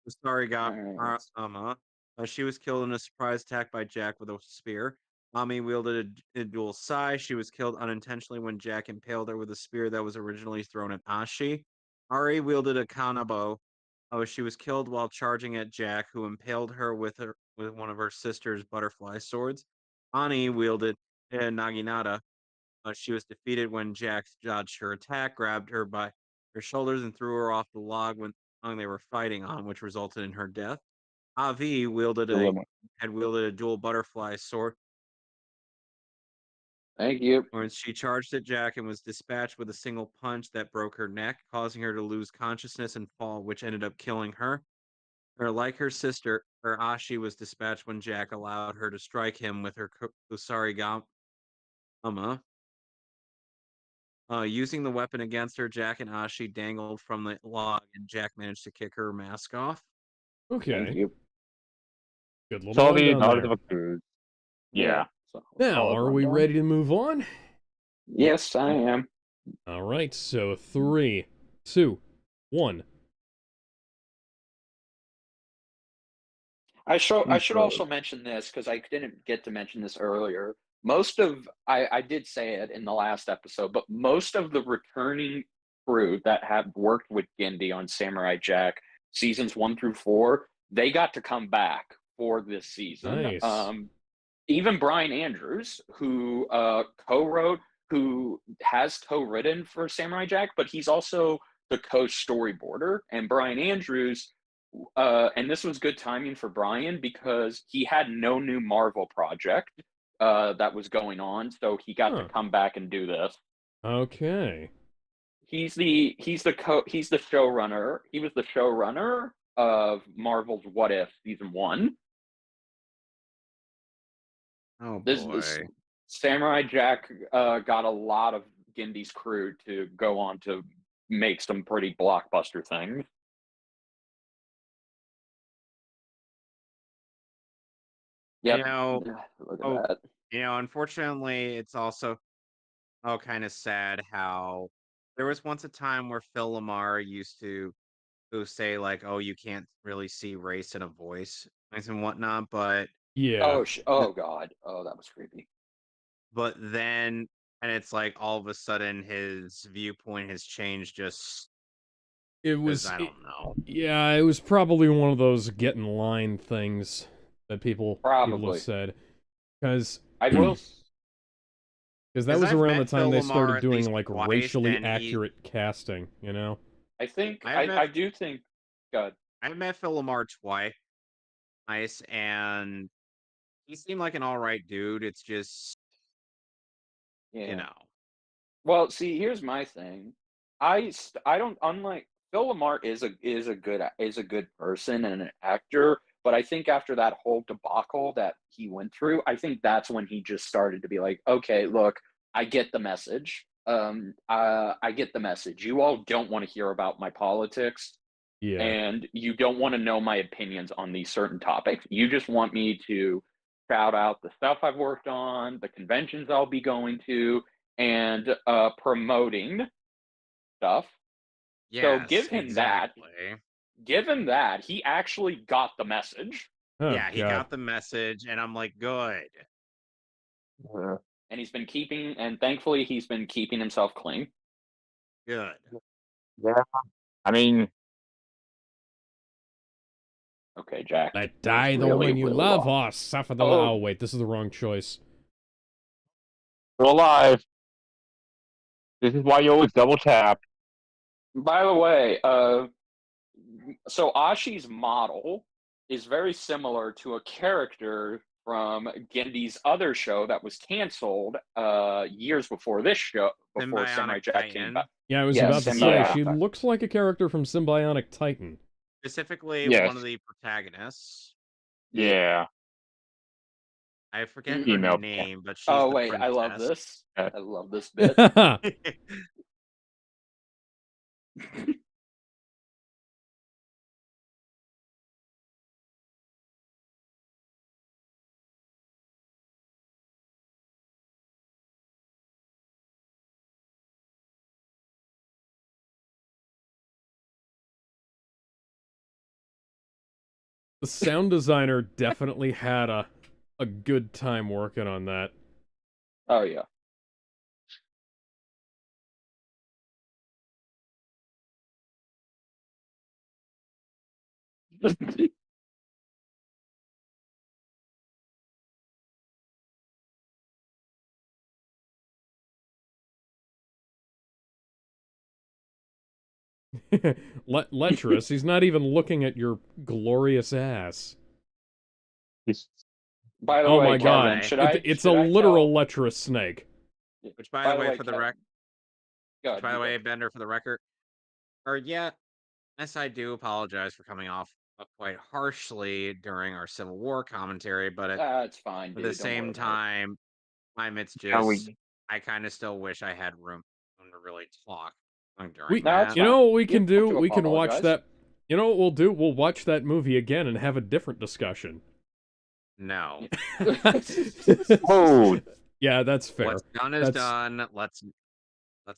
Kusarigama. She was killed in a surprise attack by Jack with a spear. Ami wielded a dual sai. She was killed unintentionally when Jack impaled her with a spear that was originally thrown at Ashi. Ari wielded a kanabo. She was killed while charging at Jack, who impaled her with one of her sister's butterfly swords. Ani wielded a naginata. She was defeated when Jack dodged her attack, grabbed her by her shoulders, and threw her off the log when they were fighting on, which resulted in her death. Avi had wielded a dual butterfly sword. Thank you. When she charged at Jack and was dispatched with a single punch that broke her neck, causing her to lose consciousness and fall, which ended up killing her. Or like her sister, her Ashi was dispatched when Jack allowed her to strike him with her Kusarigama. Using the weapon against her, Jack and Ashi dangled from the log, and Jack managed to kick her mask off. Okay. Thank you. Good little So the rundown knowledge there. of a cruise. Yeah. So, Now, are we ready to move on? Yes, I am. All right, so 3, 2, 1. I should also mention this because I didn't get to mention this earlier. I did say it in the last episode, but most of the returning crew that have worked with Gindi on Samurai Jack seasons 1 through 4, they got to come back for this season. Nice. Even Brian Andrews, who co-wrote, who has co-written for Samurai Jack, but he's also the co-storyboarder. And Brian Andrews, and this was good timing for Brian because he had no new Marvel project that was going on, so he got to come back and do this. Okay. He's the showrunner. He was the showrunner of Marvel's What If season 1. Oh boy. This Samurai Jack got a lot of Gindi's crew to go on to make some pretty blockbuster things. Yep. Look at that. Unfortunately, it's also kind of sad how there was once a time where Phil Lamar used to say like, "Oh, you can't really see race in a voice and whatnot," but yeah. Oh God. Oh, that was creepy. But then, and it's like all of a sudden his viewpoint has changed. I don't know. Yeah, it was probably one of those get in line things that people have said. Because I will. Because that was around the time they started doing like racially accurate casting, you know? I think I do think God. I've met Phil Lamar twice, and he seemed like an alright dude. It's just Well, see, here's my thing. I don't, unlike Phil Lamar is a good person and an actor, but I think after that whole debacle that he went through, I think that's when he just started to be like, okay, look, I get the message. I get the message. You all don't want to hear about my politics. Yeah. And you don't want to know my opinions on these certain topics. You just want me to shout out the stuff I've worked on, the conventions I'll be going to, and promoting stuff. Yes, so give him exactly. that. Give him that. He actually got the message. Oh, yeah, he got the message, and I'm like, good. And he's been thankfully he's been keeping himself clean. Good. Yeah. I mean, okay, Jack. Let die the one you love, or suffer the... Oh, wait, this is the wrong choice. We're alive. This is why you always double tap. By the way, so Ashi's model is very similar to a character from Gendy's other show that was canceled years before this show, before Samurai Symbiotic Jack came Titan. back. Yeah, I was Yeah, about to say, Symbiotic she Titan. looks like a character from Symbiotic Titan. Specifically, Yes. one of the protagonists. Yeah. I forget her Female. name, but she's Oh the wait, I love princess. this. I love this bit. The sound designer definitely had a good time working on that. Oh yeah. Lecherous, he's not even looking at your glorious ass. By the Oh way, my Kevin, god, it's a literal lecherous snake. Which, by the way, for the record, by the way, Bender, for the record, yes, I do apologize for coming off quite harshly during our Civil War commentary, but it's fine. at Dude, the same time, it's How just I kind of still wish I had room to really talk during We, that. you know what we can do? to We can watch apologize. that. You know what we'll do? We'll watch that movie again and have a different discussion. No. Oh, Yeah, that's fair. What's done is done. Let's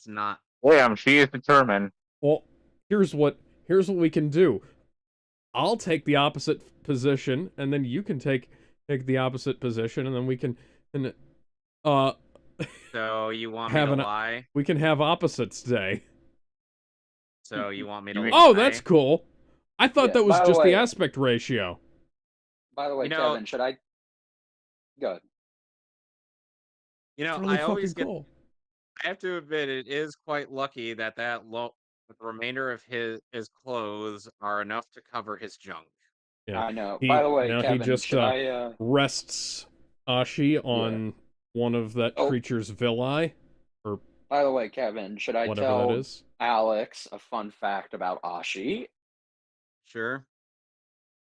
not. damn, she is determined. Well, here's what we can do. I'll take the opposite position, and then you can take the opposite position, and then we can So you want me to lie? We can have opposites day. So you want me to lie? Oh, that's cool. I thought that was just the way, aspect ratio. By the way, Kevin, should I go ahead. You know, Really I always fucking cool. I have to admit, it is quite lucky that the remainder of his clothes are enough to cover his junk. Yeah. I know. By the way, Kevin, he just should I rests Ashi on one of that creature's villi. Or by the way, Kevin, should I tell that is? Alex a fun fact about Ashi? Sure.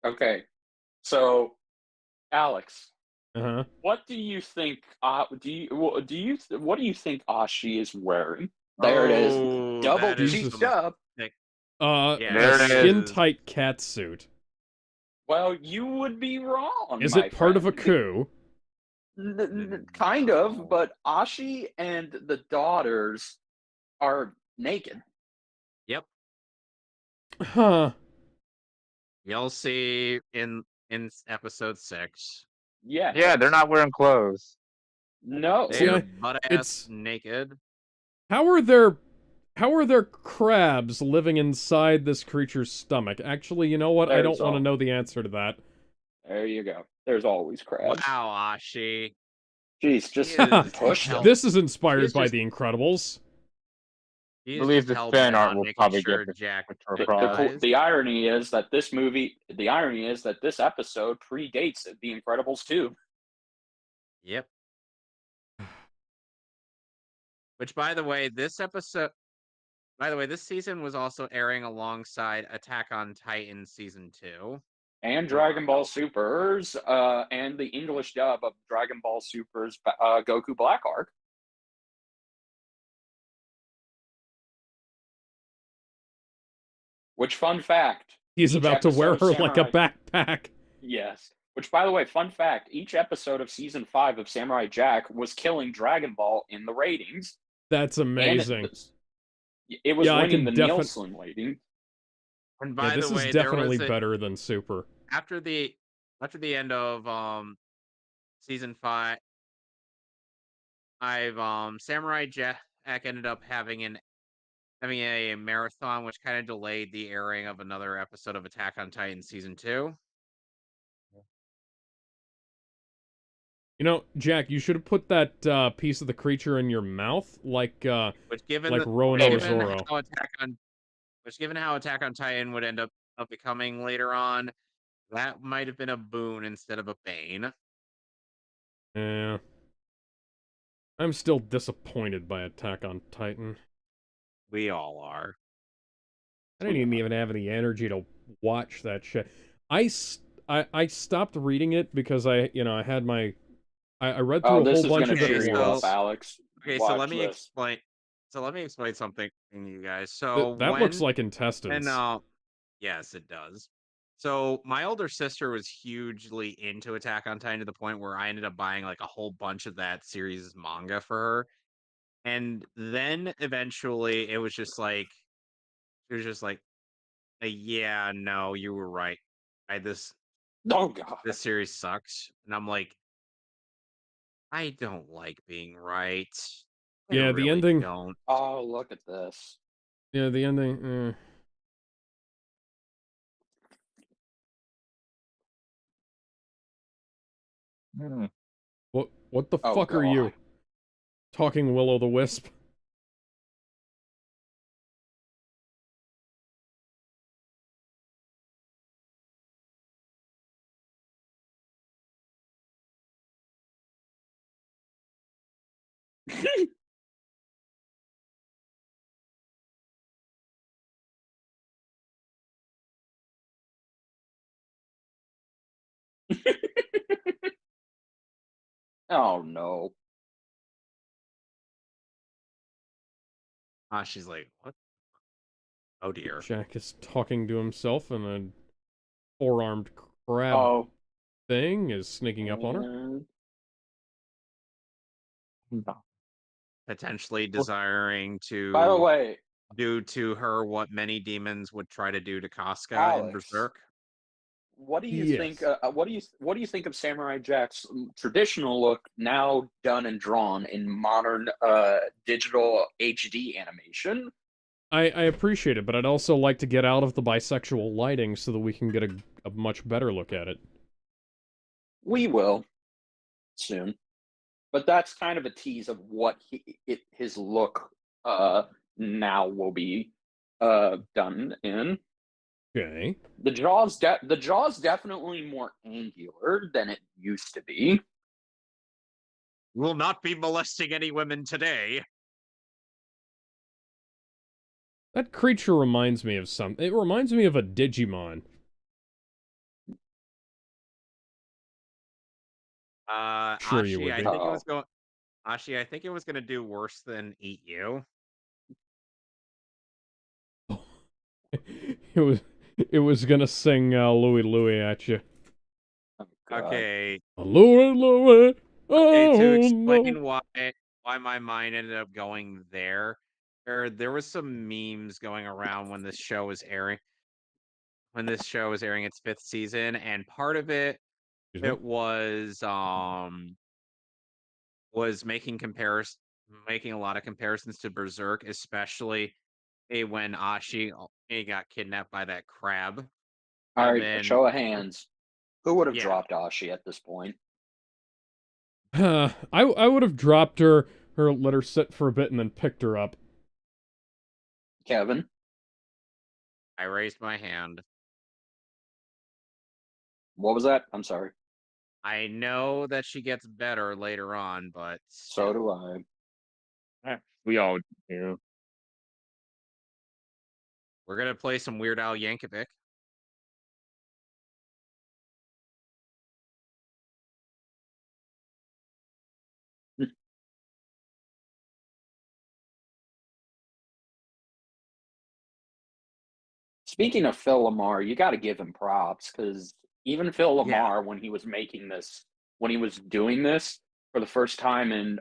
Okay. So, Alex, Uh-huh. what do you think? What do you think Ashi is wearing? There it is, double cheeked up. A skin-tight catsuit. Well, you would be wrong. Is it part of a coup? Kind of, but Ashi and the daughters are naked. Yep. Huh. You'll see in episode 6. Yeah. Yeah, they're not wearing clothes. No. They're butt-ass naked. How are there crabs living inside this creature's stomach? Actually, you know what? I don't want to know the answer to that. There you go. There's always crabs. Wow, Ashi. Jeez, just push them. This is inspired by The Incredibles. I believe the fan art will probably get the irony is that this episode predates The Incredibles 2. Yep. Which, by the way, this season was also airing alongside Attack on Titan Season 2. And Dragon Ball Supers, and the English dub of Dragon Ball Supers Goku Black Arc. Which, fun fact, he's about to wear her like a backpack. Yes. Which, by the way, fun fact, each episode of Season 5 of Samurai Jack was killing Dragon Ball in the ratings. That's amazing. It was winning the Nielsen rating. And by this the way, is definitely better than Super. After the end of Season 5, Samurai Jack ended up having a marathon, which kind of delayed the airing of another episode of Attack on Titan Season 2. You know, Jack, you should have put that piece of the creature in your mouth, like Roanoke Zoro. Given how Attack on Titan would end up becoming later on, that might have been a boon instead of a bane. Yeah. I'm still disappointed by Attack on Titan. We all are. I didn't even have any energy to watch that shit. I stopped reading it because I had my... I read through a this whole is bunch gonna of it cheer you up, once. Alex. Okay, so Watch let me this. explain. So let me explain something to you guys. So That looks like intestines. yes, it does. So my older sister was hugely into Attack on Titan to the point where I ended up buying like a whole bunch of that series manga for her. And then eventually it was just like, yeah, no, you were right. This Oh god. series sucks. And I'm like, I don't like being right. I Yeah, the really ending... don't. Oh, look at this. Yeah, the ending... What the Oh fuck are you? god. Talking Will-O-the-Wisp? Oh no. She's like, what? Oh dear. Jack is talking to himself and a four-armed crab Oh. thing is sneaking up on her. Potentially desiring By the to way, do to her what many demons would try to do to Casca in Alex, Berserk. what do you think? Yes. What do you think of Samurai Jack's traditional look now done and drawn in modern digital HD animation? I appreciate it, but I'd also like to get out of the bisexual lighting so that we can get a much better look at it. We will soon, but that's kind of a tease of what his look now will be done in. Okay. The jaw's definitely more angular than it used to be. Will not be molesting any women today. That creature reminds me of something. It reminds me of a Digimon. Sure you Ashi, would I be. think it was Oh. going. Ashi, I think it was going to do worse than eat you. It was gonna sing Louie Louie at you. Oh, God. Okay. Louie Louie. Okay, to Oh, explain no. why my mind ended up going there, there was some memes going around when this show was airing. When this show was airing its 5th season, and part of it Excuse me? it was making a lot of comparisons to Berserk, especially when Ashi got kidnapped by that crab. All And right, a then show of hands. Who would have yeah, dropped Ashi at this point? I would have dropped her, let her sit for a bit, and then picked her up. Kevin? I raised my hand. What was that? I'm sorry. I know that she gets better later on, but So still. do I. We all do. We're gonna play some Weird Al Yankovic. Speaking of Phil Lamar, you got to give him props because even Phil Yeah. Lamar, when he was doing this for the first time in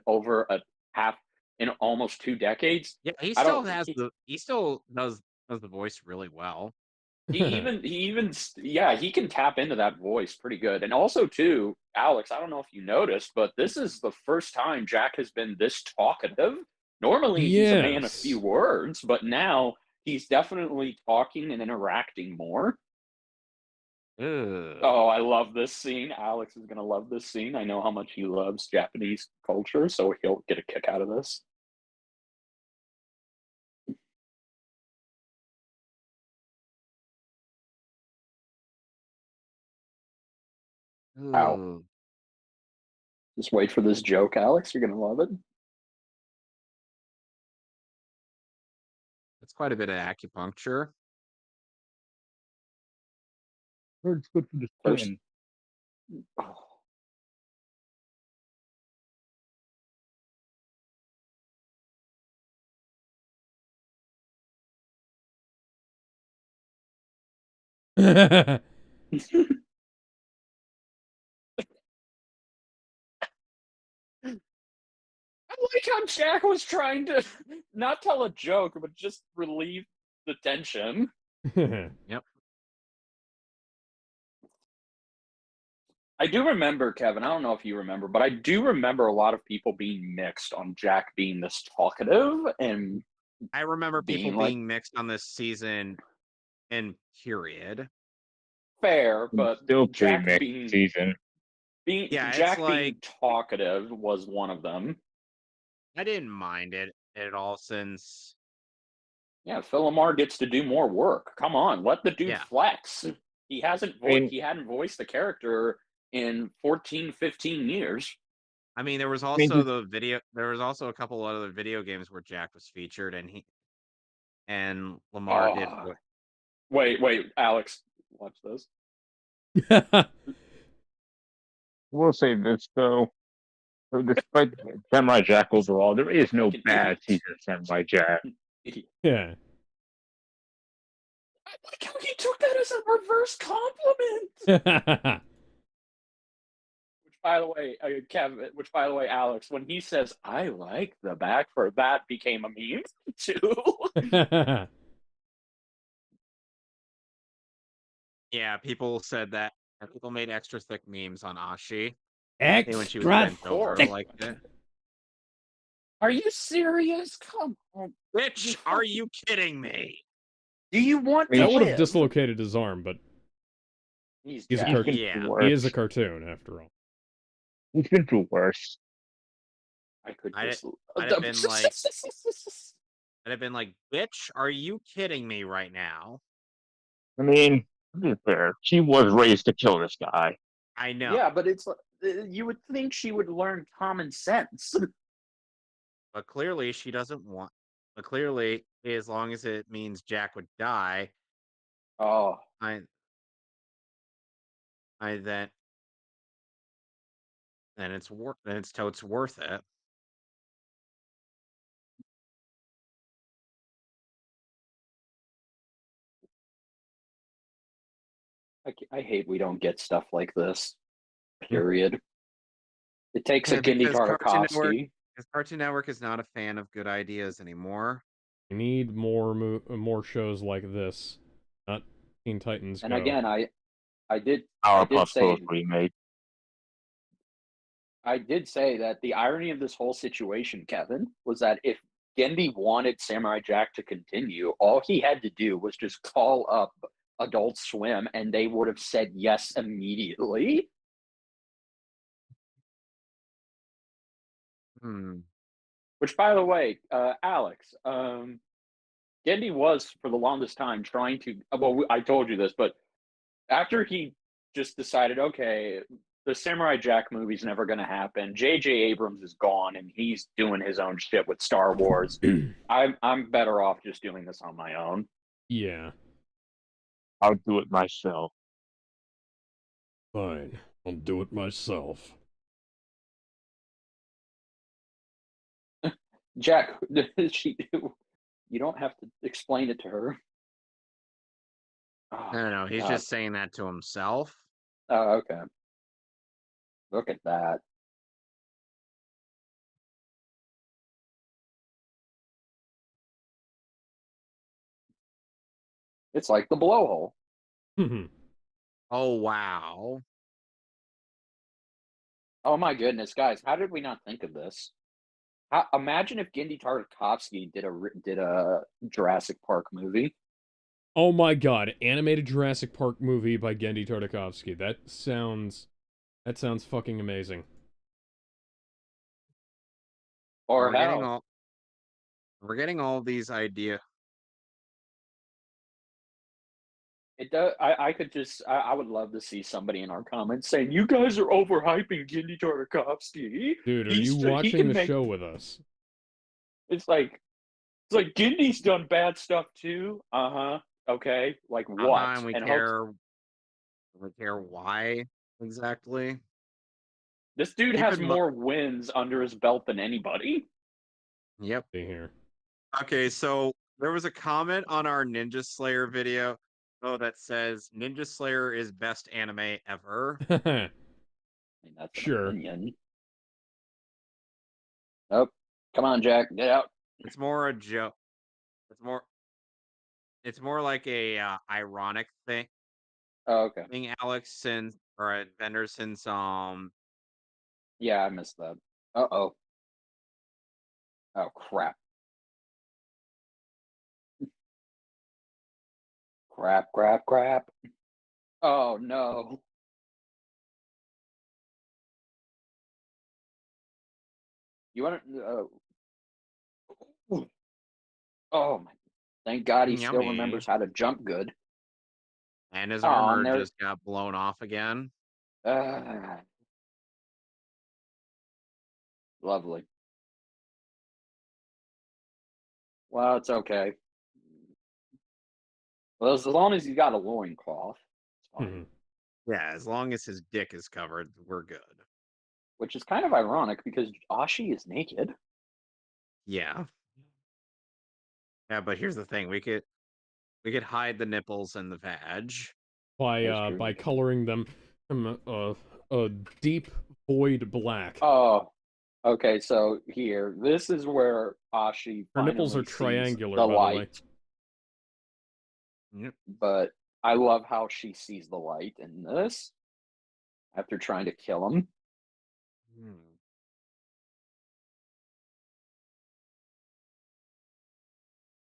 in almost 2 decades, Yeah, he I still don't. he still does the voice really well. He can tap into that voice pretty good. And also too, Alex, I don't know if you noticed, but this is the first time Jack has been this talkative. Normally he's a man of few Yes. words, but now he's definitely talking and interacting more. Ugh. Oh, I love this scene. Alex is gonna love this scene. I know how much he loves Japanese culture, so he'll get a kick out of this. Ow. Ugh. Just wait for this joke, Alex. You're gonna love it. It's quite a bit of acupuncture. It's good for the First, skin. I like how Jack was trying to not tell a joke, but just relieve the tension. Yep. I do remember, Kevin, I don't know if you remember, but I do remember a lot of people being mixed on Jack being this talkative and I remember people being like being mixed on this season and period. fair, but Still pretty Jack mixed being season. Yeah, it's Jack like being talkative was one of them. I didn't mind it at all since Yeah, Phil Lamar gets to do more work. Come on, let the dude Yeah. flex. He hasn't mean- he hadn't voiced the character in 14, 15 years. I mean there was mean, also the video there was also a couple other video games where Jack was featured and Lamar did Wait, Alex, watch this. We'll say this though. So despite Samurai Jack overall, there is no Fucking bad idiot. season of Samurai Jack. Yeah. I like how he took that as a reverse compliment. Which, by the way, Kevin. Which, by the way, Alex, when he says "I like the back," for that became a meme too. Yeah, people said that and people made extra thick memes on Ashi. When she was Extra bent over thick. like that. Are you serious? Come on, Bitch, are you kidding me? Do you want That That to would have live? dislocated his arm, but He's he's a Jack. cartoon. Yeah. He is a cartoon, after all. He's been through worse. I could I'd just. have been like- I'd have been like, bitch, are you kidding me right now? I mean, to be fair, she was raised to kill this guy. I know. Yeah, but it's you would think she would learn common sense. But clearly she doesn't want. But clearly, as long as it means Jack would die, Oh, then it's worth. Then it's totes worth it. I hate we don't get stuff like this. Period. It takes a Yeah, Genndy because Tartakovsky. Because Cartoon Network is not a fan of good ideas anymore. We need more shows like this, not Teen Titans And Go. again, I did Powerpuff say Girls remake. I did say that the irony of this whole situation, Kevin, was that if Gendy wanted Samurai Jack to continue, all he had to do was just call up Adult Swim and they would have said yes immediately. Which, by the way, Alex, Gendy was for the longest time trying to. Well, I told you this, but after he just decided, okay, the Samurai Jack movie's never going to happen. J.J. Abrams is gone, and he's doing his own shit with Star Wars. I'm better off just doing this on my own. Yeah. I'll do it myself. Fine. I'll do it myself. Jack, you don't have to explain it to her. I don't know. He's God. just saying that to himself. Oh, okay. Look at that. It's like the blowhole. Oh, wow. Oh my goodness, guys! How did we not think of this? Imagine if Genndy Tartakovsky did a Jurassic Park movie. Oh my god, animated Jurassic Park movie by Genndy Tartakovsky. That sounds fucking amazing. Or we're getting all these ideas. It does. I would love to see somebody in our comments saying, "You guys are overhyping Genndy Tartakovsky. Dude, are you He watching can the make." show with us? It's like Genndy's done bad stuff too. Okay. Like what? And we care why exactly. This dude Keep has in more wins under his belt than anybody. Yep. Stay here. Okay, so there was a comment on our Ninja Slayer video that says Ninja Slayer is best anime ever. I mean, that's an Sure. opinion. Oh, come on, Jack, get out. It's more a joke. It's more like a ironic thing. Oh, okay. Thing, Alex, since or Bender, since Yeah, I missed that. Uh-oh. Oh, crap. Crap. Oh, no. You want to... Oh, my... Thank God he still Yummy. remembers how to jump good. And his Oh, armor and there- just got blown off again. Lovely. Well, it's okay. Well, as long as he's got a loincloth, it's fine. Yeah, as long as his dick is covered, we're good. Which is kind of ironic because Ashi is naked. Yeah. Yeah, but here's the thing: we could hide the nipples and the vag by coloring them from a deep void black. Oh, okay. So here, this is where Ashi. Her nipples are sees triangular, the by light. the way. Yep. But I love how she sees the light in this after trying to kill him.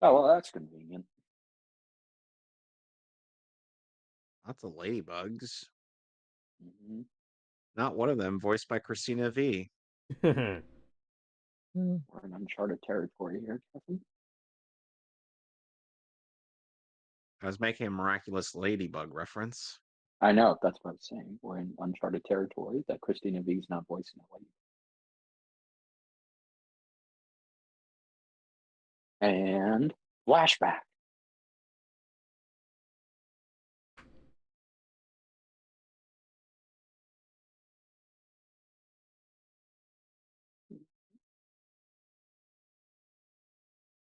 Oh, well, that's convenient. Lots of ladybugs. Not one of them voiced by Christina V. We're in uncharted territory here, Kevin. I was making a miraculous ladybug reference. I know, that's what I'm saying. We're in uncharted territory that Christina V is not voicing a lady. And flashback.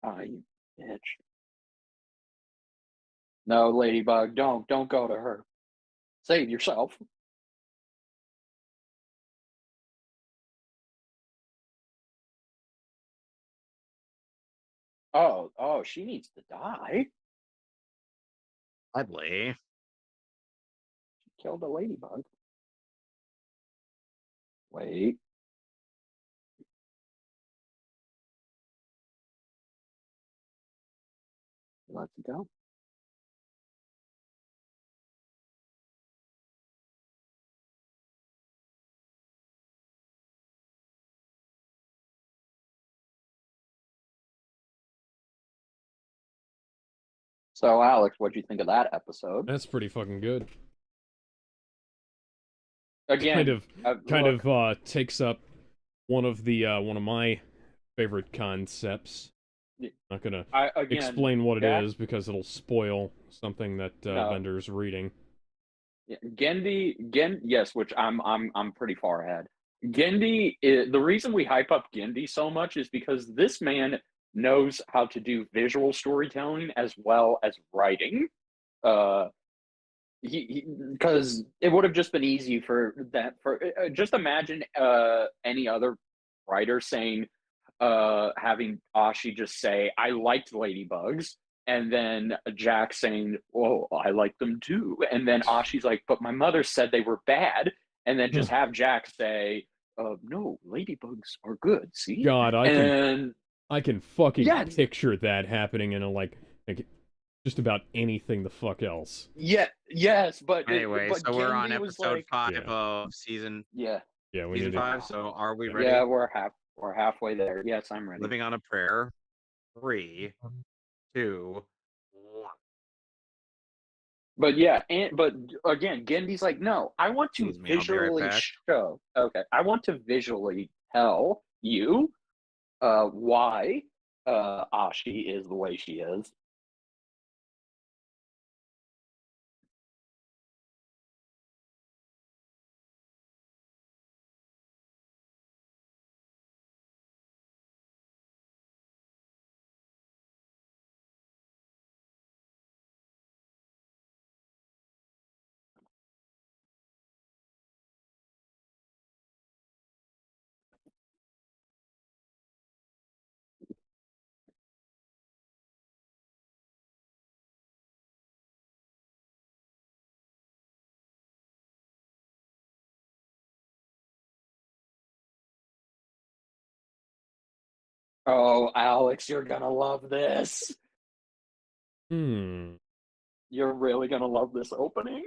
Oh, you bitch. No, Ladybug, don't go to her. Save yourself. Oh, she needs to die. Sadly. She killed a ladybug. Wait. Let's go. So, Alex, what'd you think of that episode? That's pretty fucking good. Again, kind of takes up one of my favorite concepts. Not gonna explain what it is because it'll spoil something that Bender's reading. Yeah, yes, which I'm pretty far ahead. Genndy, the reason we hype up Genndy so much is because this man knows how to do visual storytelling as well as writing. Because it would have just been easy for just imagine any other writer saying having Ashi just say I liked ladybugs, and then Jack saying, "Oh, I like them too," and then Ashi's like, "But my mother said they were bad," and then just have Jack say, "No, ladybugs are good." See, God, I can fucking picture that happening in a like just about anything the fuck else. Yeah, yes, but anyway, but so we're on Genndy episode 5 of season. Yeah, we season need 5. So are we ready? Yeah, we're halfway there. Yes, I'm ready. Living on a Prayer. 3, 2, 1. But yeah, but again, Gendy's like, no, I want to Excuse me, I'll be right visually back. show. Okay, I want to visually tell you why Ashi is the way she is. Oh, Alex, you're gonna love this. Hmm. You're really gonna love this opening.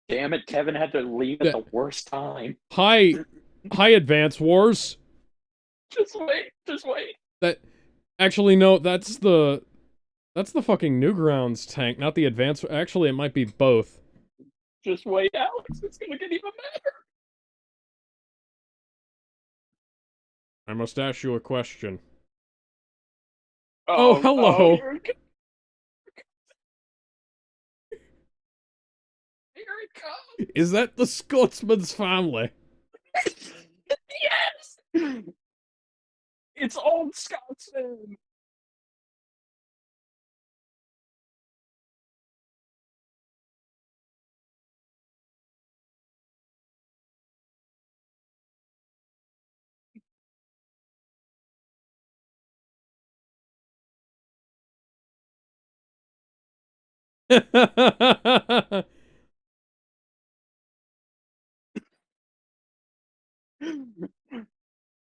Damn it, Kevin had to leave at the worst time. Hi, Advance Wars. Just wait, just wait. That actually no, that's the fucking Newgrounds tank, not the Advance. Actually, it might be both. Just wait, Alex. It's gonna get even better. I must ask you a question. Oh, hello. Here it comes. Is that the Scotsman's family? Yes! It's old Scotsman.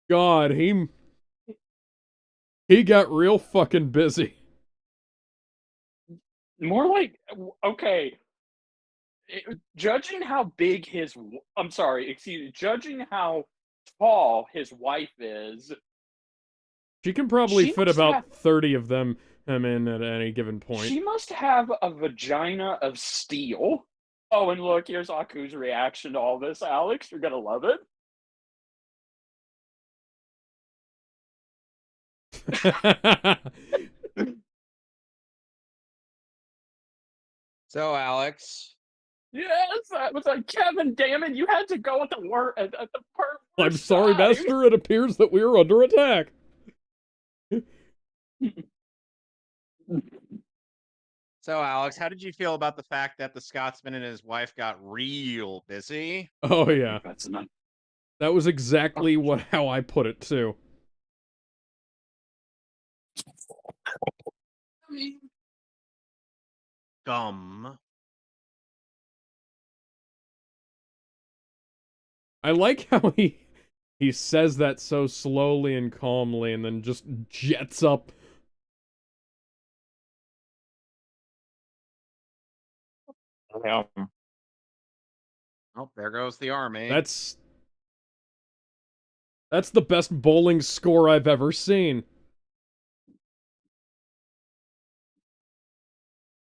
God, he got real fucking busy. More like, okay, judging how big his, I'm sorry, excuse me, judging how tall his wife is, She can probably she fit must about have, 30 of them in at any given point. she must have a vagina of steel. Oh, and look, here's Aku's reaction to all this, Alex. You're gonna love it. So, Alex. Yes, that was like, Kevin, damn it, you had to go at the word at the perfect I'm sorry, time. Master. It appears that we are under attack. So, Alex, how did you feel about the fact that the Scotsman and his wife got real busy? Oh yeah, That's not. that was exactly how I put it too. Gum. I like how he says that so slowly and calmly, and then just jets up. Oh, there goes the army. That's the best bowling score I've ever seen.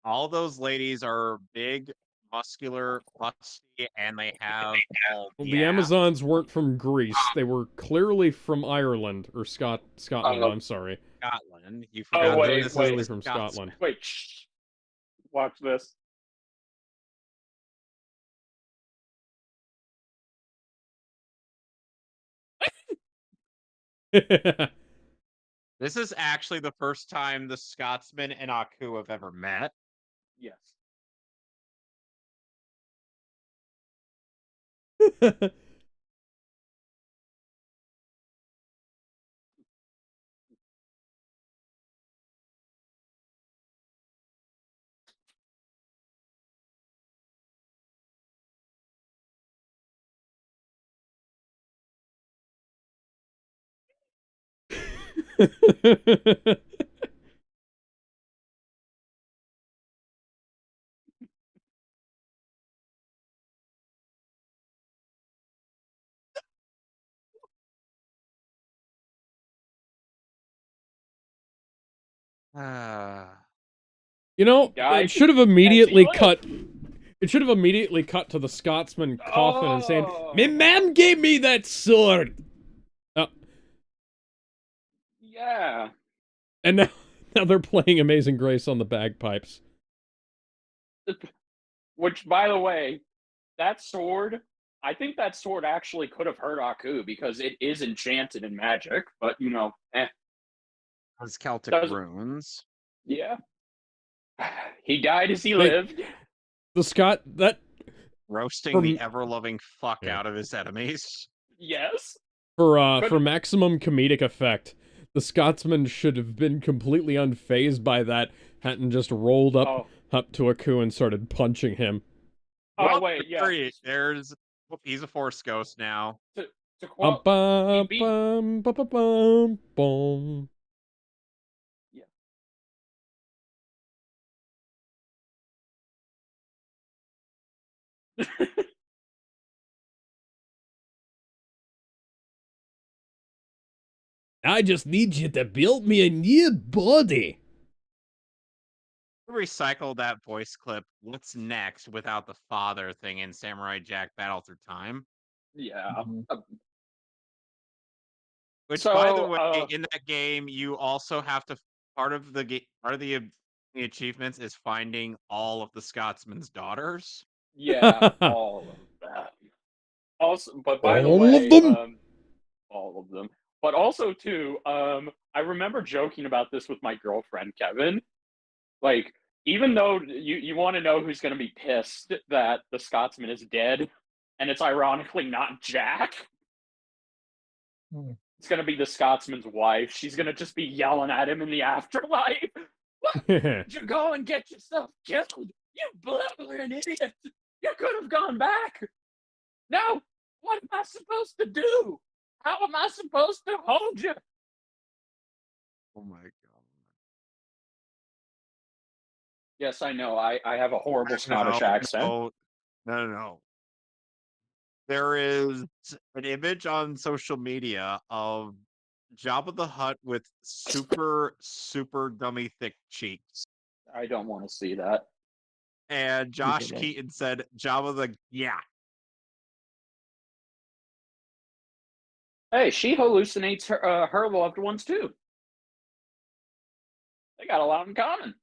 All those ladies are big, muscular, busty, and they have Well, the Amazons weren't from Greece. They were clearly from Ireland or Scotland. I'm sorry. Scotland. You forgot wait, that Very this clearly is from Scots- Scotland. Wait, shh. Watch this. This is actually the first time the Scotsman and Aku have ever met. Yes. You know, died it should have as he immediately lived. cut. It should have immediately cut to the Scotsman coughing and saying, "My mom gave me that sword." Oh, Yeah. and now they're playing Amazing Grace on the bagpipes. Which, by the way, that sword, I think that sword actually could have hurt Aku because it is enchanted in magic, but you know, Those Celtic doesn't. runes. Yeah. He died as he lived. That Roasting the ever-loving fuck Yeah. out of his enemies. Yes. For maximum comedic effect, the Scotsman should have been completely unfazed by that, hadn't just rolled up to Aku and started punching him. Oh, Well, wait, yeah. He's a Force Ghost now. To quote, he beat... Yeah. I just need you to build me a new body. Recycle that voice clip. What's next without the father thing in Samurai Jack Battle Through Time? Yeah. Which, by the way, in that game, you also have to part of the achievements is finding all of the Scotsman's daughters. Yeah, all of them. Also, but by the All way, of them? all of them. But also too, I remember joking about this with my girlfriend Kevin. Like, even though you want to know who's going to be pissed that the Scotsman is dead, and it's ironically not Jack. It's going to be the Scotsman's wife. She's going to just be yelling at him in the afterlife. Why did you go and get yourself killed? You blithering idiot. You could have gone back. Now, what am I supposed to do? How am I supposed to hold you? Oh my god. Yes, I know. I have a horrible Scottish accent. No. There is an image on social media of Jabba the Hutt with super, super dummy thick cheeks. I don't want to see that. And Josh Keaton said, Jabba the yeah. Hey, she hallucinates her loved ones too. They got a lot in common.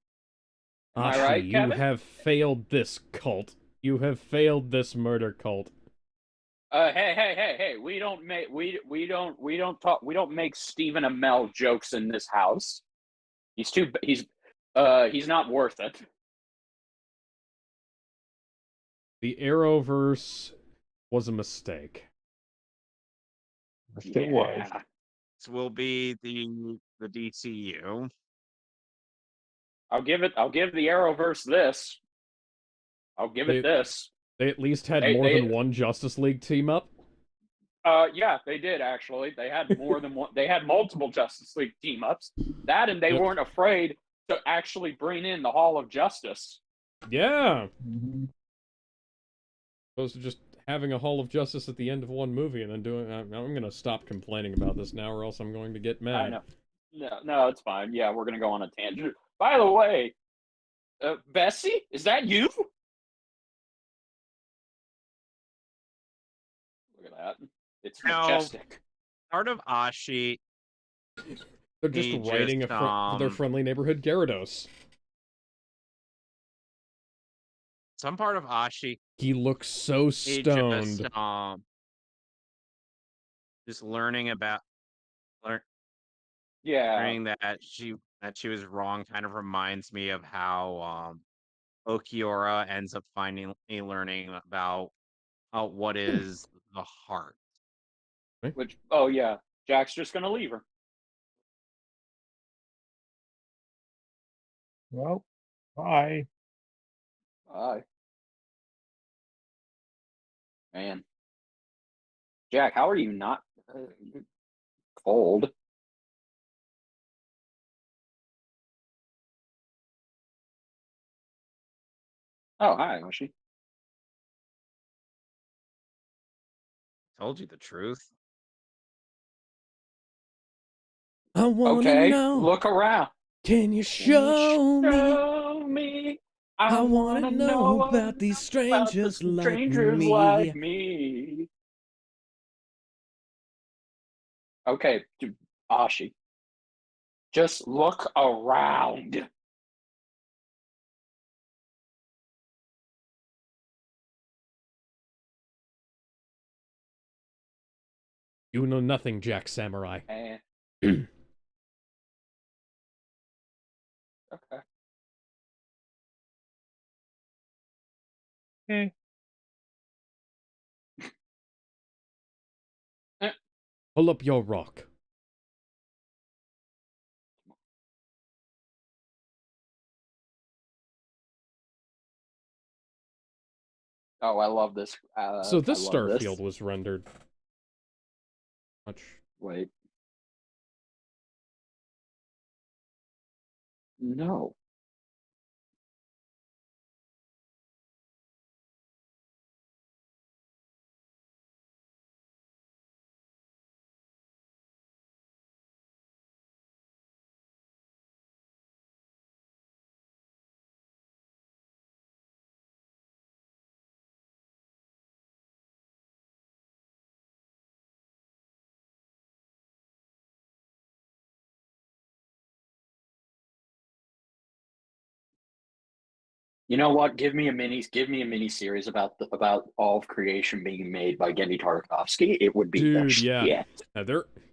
Am I right, Kevin? You have failed this cult. You have failed this murder cult. Hey! We don't make Stephen Amell jokes in this house. He's not worth it. The Arrowverse was a mistake. It was. This will be the DCU. I'll give the Arrowverse this. I'll give it this. They at least had more than one Justice League team up. Yeah, they did actually. They had more than one. They had multiple Justice League team ups. That and they weren't afraid to actually bring in the Hall of Justice. Yeah. Opposed to just having a Hall of Justice at the end of one movie and then doing. I'm going to stop complaining about this now, or else I'm going to get mad. I know. No, it's fine. Yeah, we're going to go on a tangent. By the way, Bessie, is that you? Look at that. It's majestic. Part of Ashi. They're just writing their friendly neighborhood Gyarados. Some part of Ashi. He looks so stoned. Just learning about learning that she was wrong kind of reminds me of how Okiora ends up learning about what is the heart. Which Jack's just gonna leave her. Well, bye. Bye. Man. Jack, how are you not cold? Oh, hi, Yoshi. Told you the truth. I wanna know. Look around. Can you show me? I wanna know about these strangers like me. me. Okay, Ashi. Just look around. You know nothing, Jack Samurai. Okay. Pull up your rock. Oh, I love this. So this I love Starfield this. was rendered. Much. Wait. No. You know what? Give me a mini series about all of creation being made by Gendy Tartakovsky. It would be the Dude, shit. yeah. Now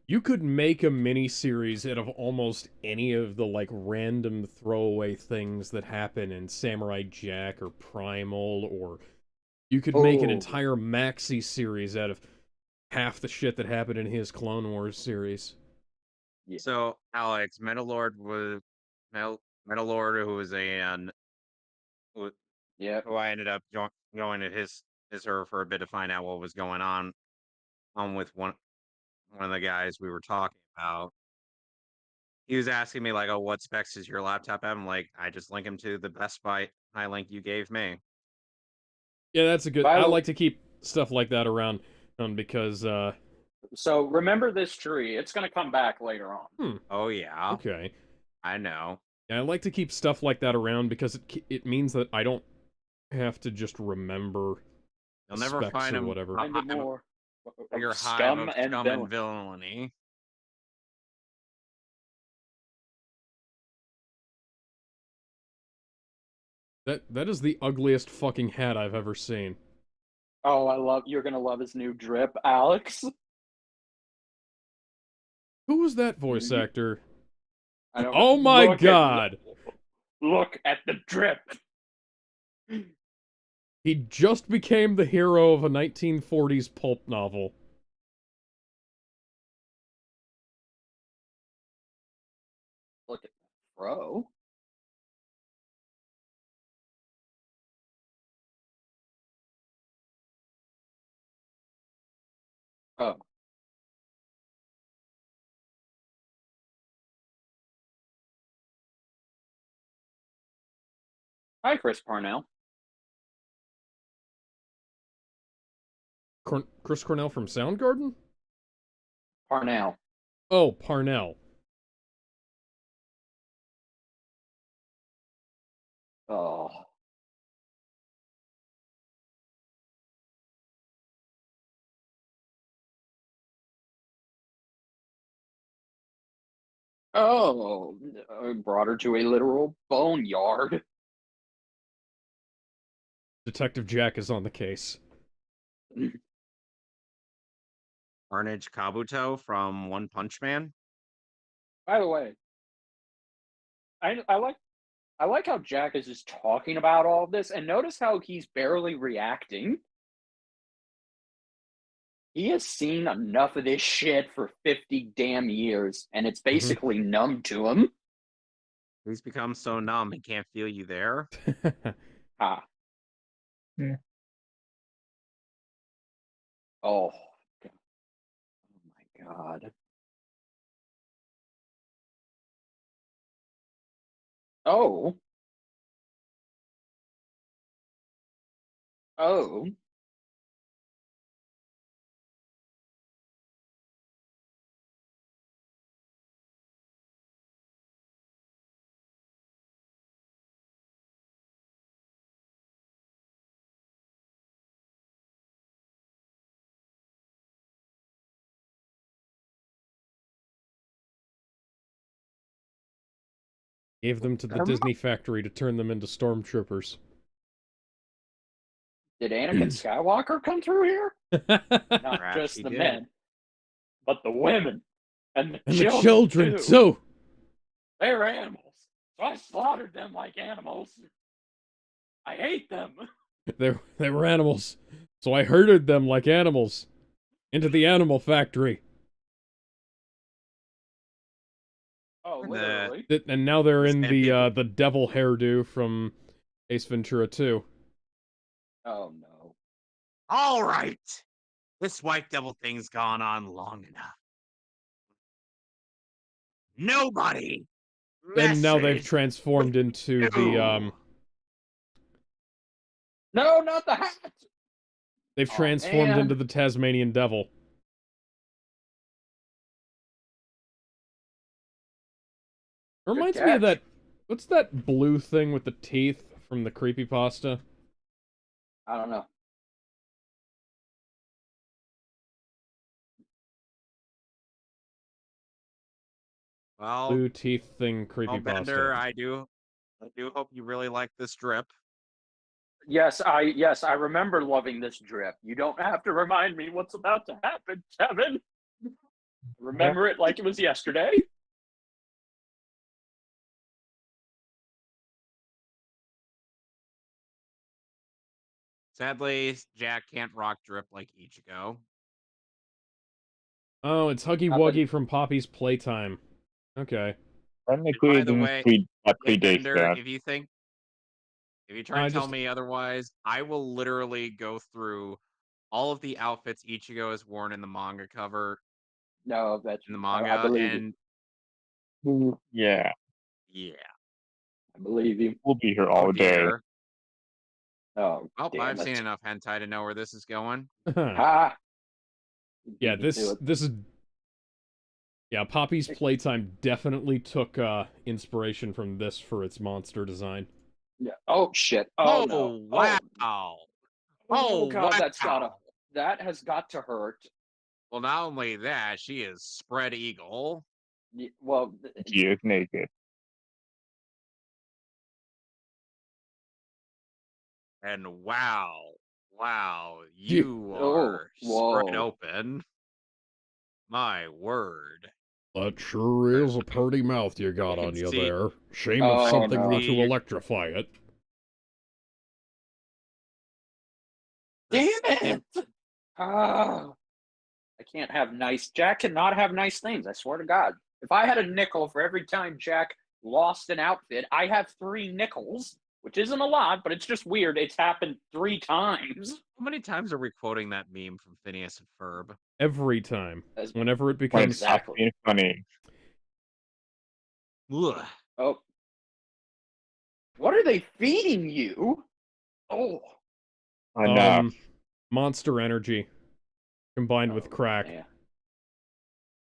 you could make a mini series out of almost any of the like random throwaway things that happen in Samurai Jack or Primal, or you could make an entire maxi series out of half the shit that happened in his Clone Wars series. Yeah. So Alex, Metalord, who was who I ended up going to his server for a bit to find out what was going on with one of the guys we were talking about. He was asking me like, "Oh, what specs is your laptop have?" I'm like, "I just link him to the Best Buy high link you gave me." Yeah, that's a good. I like to keep stuff like that around, because. So remember this tree. It's gonna come back later on. Oh yeah. Okay. I know. Yeah, I like to keep stuff like that around because it means that I don't have to just remember. You'll never find or him. whatever. More Your hive of scum and villainy. That is the ugliest fucking hat I've ever seen. Oh, you're gonna love his new drip, Alex. Who was that voice actor? I don't Oh my god! Look at the drip. He just became the hero of a 1940s pulp novel. Look at that, bro. Oh. Hi, Chris Parnell. Chris Cornell from Soundgarden? Parnell. Oh, Parnell. Oh. Oh, brought her to a literal boneyard. Detective Jack is on the case. Carnage Kabuto from One Punch Man. By the way, I like how Jack is just talking about all of this, and notice how he's barely reacting. He has seen enough of this shit for 50 damn years, and it's basically numb to him. He's become so numb he can't feel you there. Ah. Yeah. Oh. God. Oh my god. Oh. Oh. Gave them to the Disney factory to turn them into stormtroopers. Did Anakin Skywalker come through here? Not Perhaps just he the did. men, but the women and the And children, the children, too. too! They're animals. So I slaughtered them like animals. I hate them. They were animals. So I herded them like animals. Into the animal factory. Oh, And literally. And now they're in Sand the devil hairdo from Ace Ventura 2. Oh, no. All right. This white devil thing's gone on long enough. Nobody. And now they've messes transformed into you. the, No, not the hat! they've Aw, transformed man. into the Tasmanian Devil. Reminds me of catch. that, what's that blue thing with the teeth from the creepypasta? I don't know. Well, Blue teeth thing well, Bender, creepypasta. I do hope you really like this drip. Yes, I remember loving this drip. You don't have to remind me what's about to happen, Kevin. Remember it like it was yesterday. Sadly, Jack can't rock drip like Ichigo. Oh, it's Huggy Wuggy from Poppy's Playtime. Okay. Technically, By it the didn't way, predates Bender, that. if you try to tell just- me otherwise, I will literally go through all of the outfits Ichigo has worn in the manga cover No, that's in the I manga, believe and Yeah, yeah, I believe you. we'll be here oh all day. dear. Oh, Well, damn I've it. seen enough hentai to know where this is going. Ha! Yeah, You do it. this is... Yeah, Poppy's Playtime definitely took, inspiration from this for its monster design. Yeah. Oh shit. Oh, Oh, no. wow. Oh god, wow. that has got to hurt. Well, not only that, she is spread eagle. Well, She is naked. And wow, you are spread whoa. open. My word. That sure is a pretty mouth you got I on can you see- there. Shame Oh, if something no. were to See- electrify it. Damn This- it! Ah, I can't have nice. Jack cannot have nice things. I swear to God. If I had a nickel for every time Jack lost an outfit, I have 3 nickels, which isn't a lot, but it's just weird. It's happened 3 times. How many times are we quoting that meme from Phineas and Ferb? Every time. As- Whenever it When becomes... it's not being funny. Ugh. Oh, what are they feeding you? Oh, Enough. Monster energy. Combined with Oh, crack. yeah.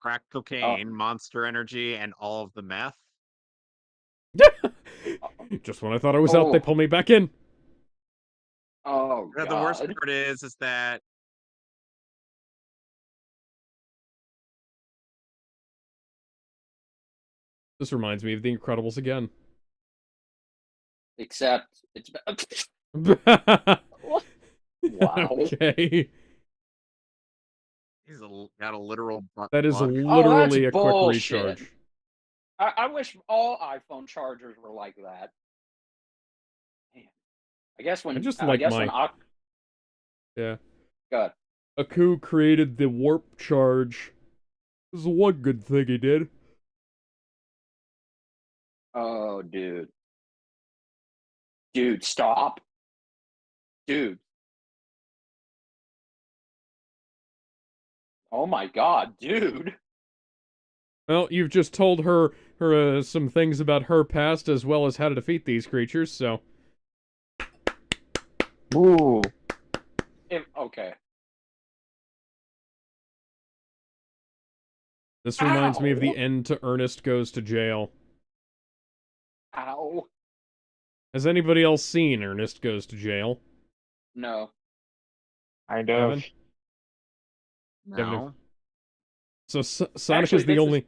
Crack cocaine, monster energy, and all of the meth. Just when I thought I was out, they Oh. pull me back in. Oh The God. worst part is that This reminds me of The Incredibles again. Except it's Wow. wow. Okay. he's got a literal butt That is plug. literally a quick bullshit. recharge. I wish all iPhone chargers were like that. Man. I guess when I just I like guess my- when Oc- Yeah. God. Aku created the warp charge. This is one good thing he did. Oh, dude. Dude, stop. Dude. Oh my God, dude. Well, you've just told her some things about her past as well as how to defeat these creatures, so... Ooh. Okay. This reminds me of the Ow. end to Ernest Goes to Jail. Ow. Has anybody else seen Ernest Goes to Jail? No. Kind Kevin? of. No. So Sonic Actually, is the this only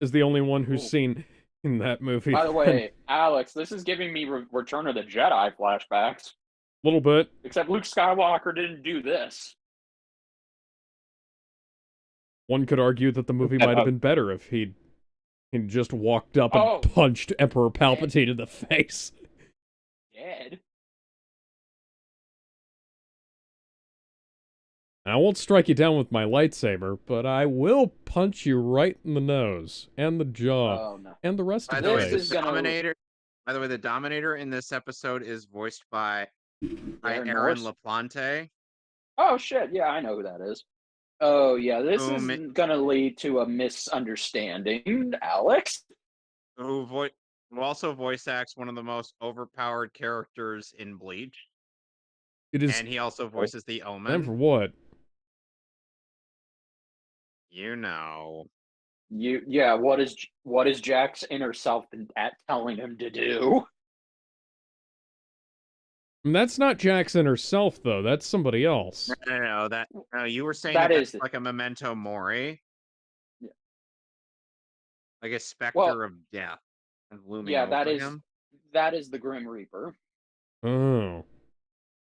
is the only one who's Ooh. seen. in that movie. By the way, Alex, this is giving me Return of the Jedi flashbacks. A little bit. Except Luke Skywalker didn't do this. One could argue that the movie might have been better if he'd just walked up and punched Emperor Palpatine in the face. Dead. I won't strike you down with my lightsaber, but I will punch you right in the nose, and the jaw, and the rest of the face. By the way, the Dominator in this episode is voiced by Aaron LaPlante. Oh, shit. Yeah, I know who that is. Oh, yeah, this is going to lead to a misunderstanding, Alex. Who also voice acts one of the most overpowered characters in Bleach. It is, and he also voices the Omen. And for what? You know. Yeah, what is Jack's inner self telling him to do? That's not Jack's inner self, though. That's somebody else. No, you were saying that's like a memento mori. Yeah. Like a specter of death. Looming over him. That is the Grim Reaper. Oh.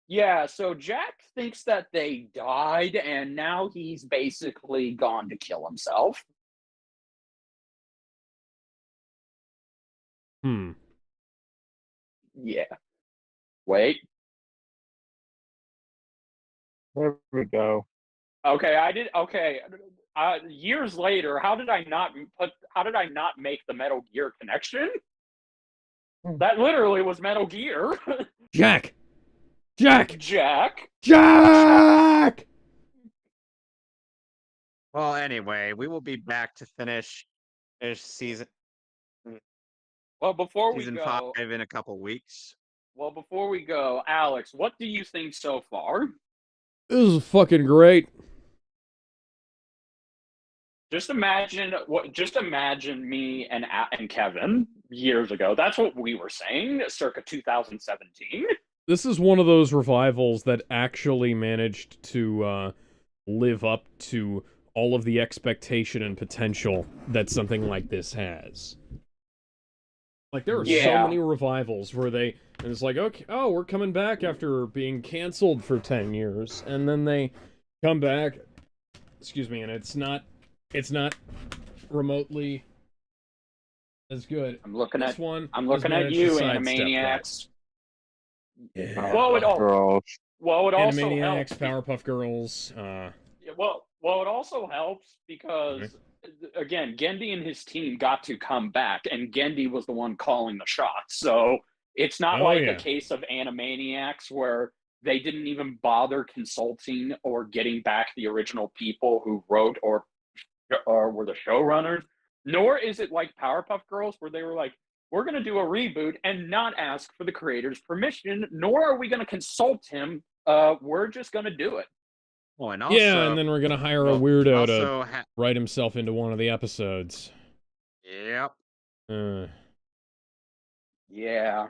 Yeah, so Jack thinks that they died, and now he's basically gone to kill himself. Yeah. Wait. There we go. Okay, years later, how did I not make the Metal Gear connection? That literally was Metal Gear. Jack! Well, anyway, we will be back to finish season. Well, before we go, season 5 in a couple weeks. Well, before we go, Alex, what do you think so far? This is fucking great. Just imagine me and Kevin years ago. That's what we were saying, circa 2017. This is one of those revivals that actually managed to live up to all of the expectation and potential that something like this has. Like, there are so many revivals where and it's like, okay, we're coming back after being canceled for 10 years, and then they come back, and it's not remotely as good. I'm looking at you, Animaniacs. Yeah. Well, it also Animaniacs, helps. Powerpuff Girls. It also helps because, again, Gendy and his team got to come back, and Gendy was the one calling the shots. So it's not a case of Animaniacs where they didn't even bother consulting or getting back the original people who wrote or were the showrunners. Nor is it like Powerpuff Girls where they were like, we're going to do a reboot and not ask for the creator's permission, nor are we going to consult him. We're just going to do it. Well, and also, and then we're going to hire a weirdo to write himself into one of the episodes. Yep. Yeah.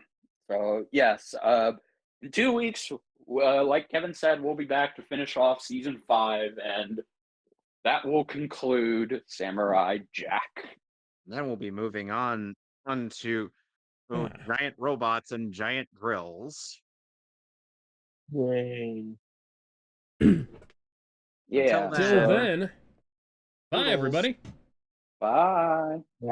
So, yes. In 2 weeks, like Kevin said, we'll be back to finish off Season 5, and that will conclude Samurai Jack. Then we'll be moving on to giant robots and giant drills. Yay. Until then, bye, everybody. Bye. Bye.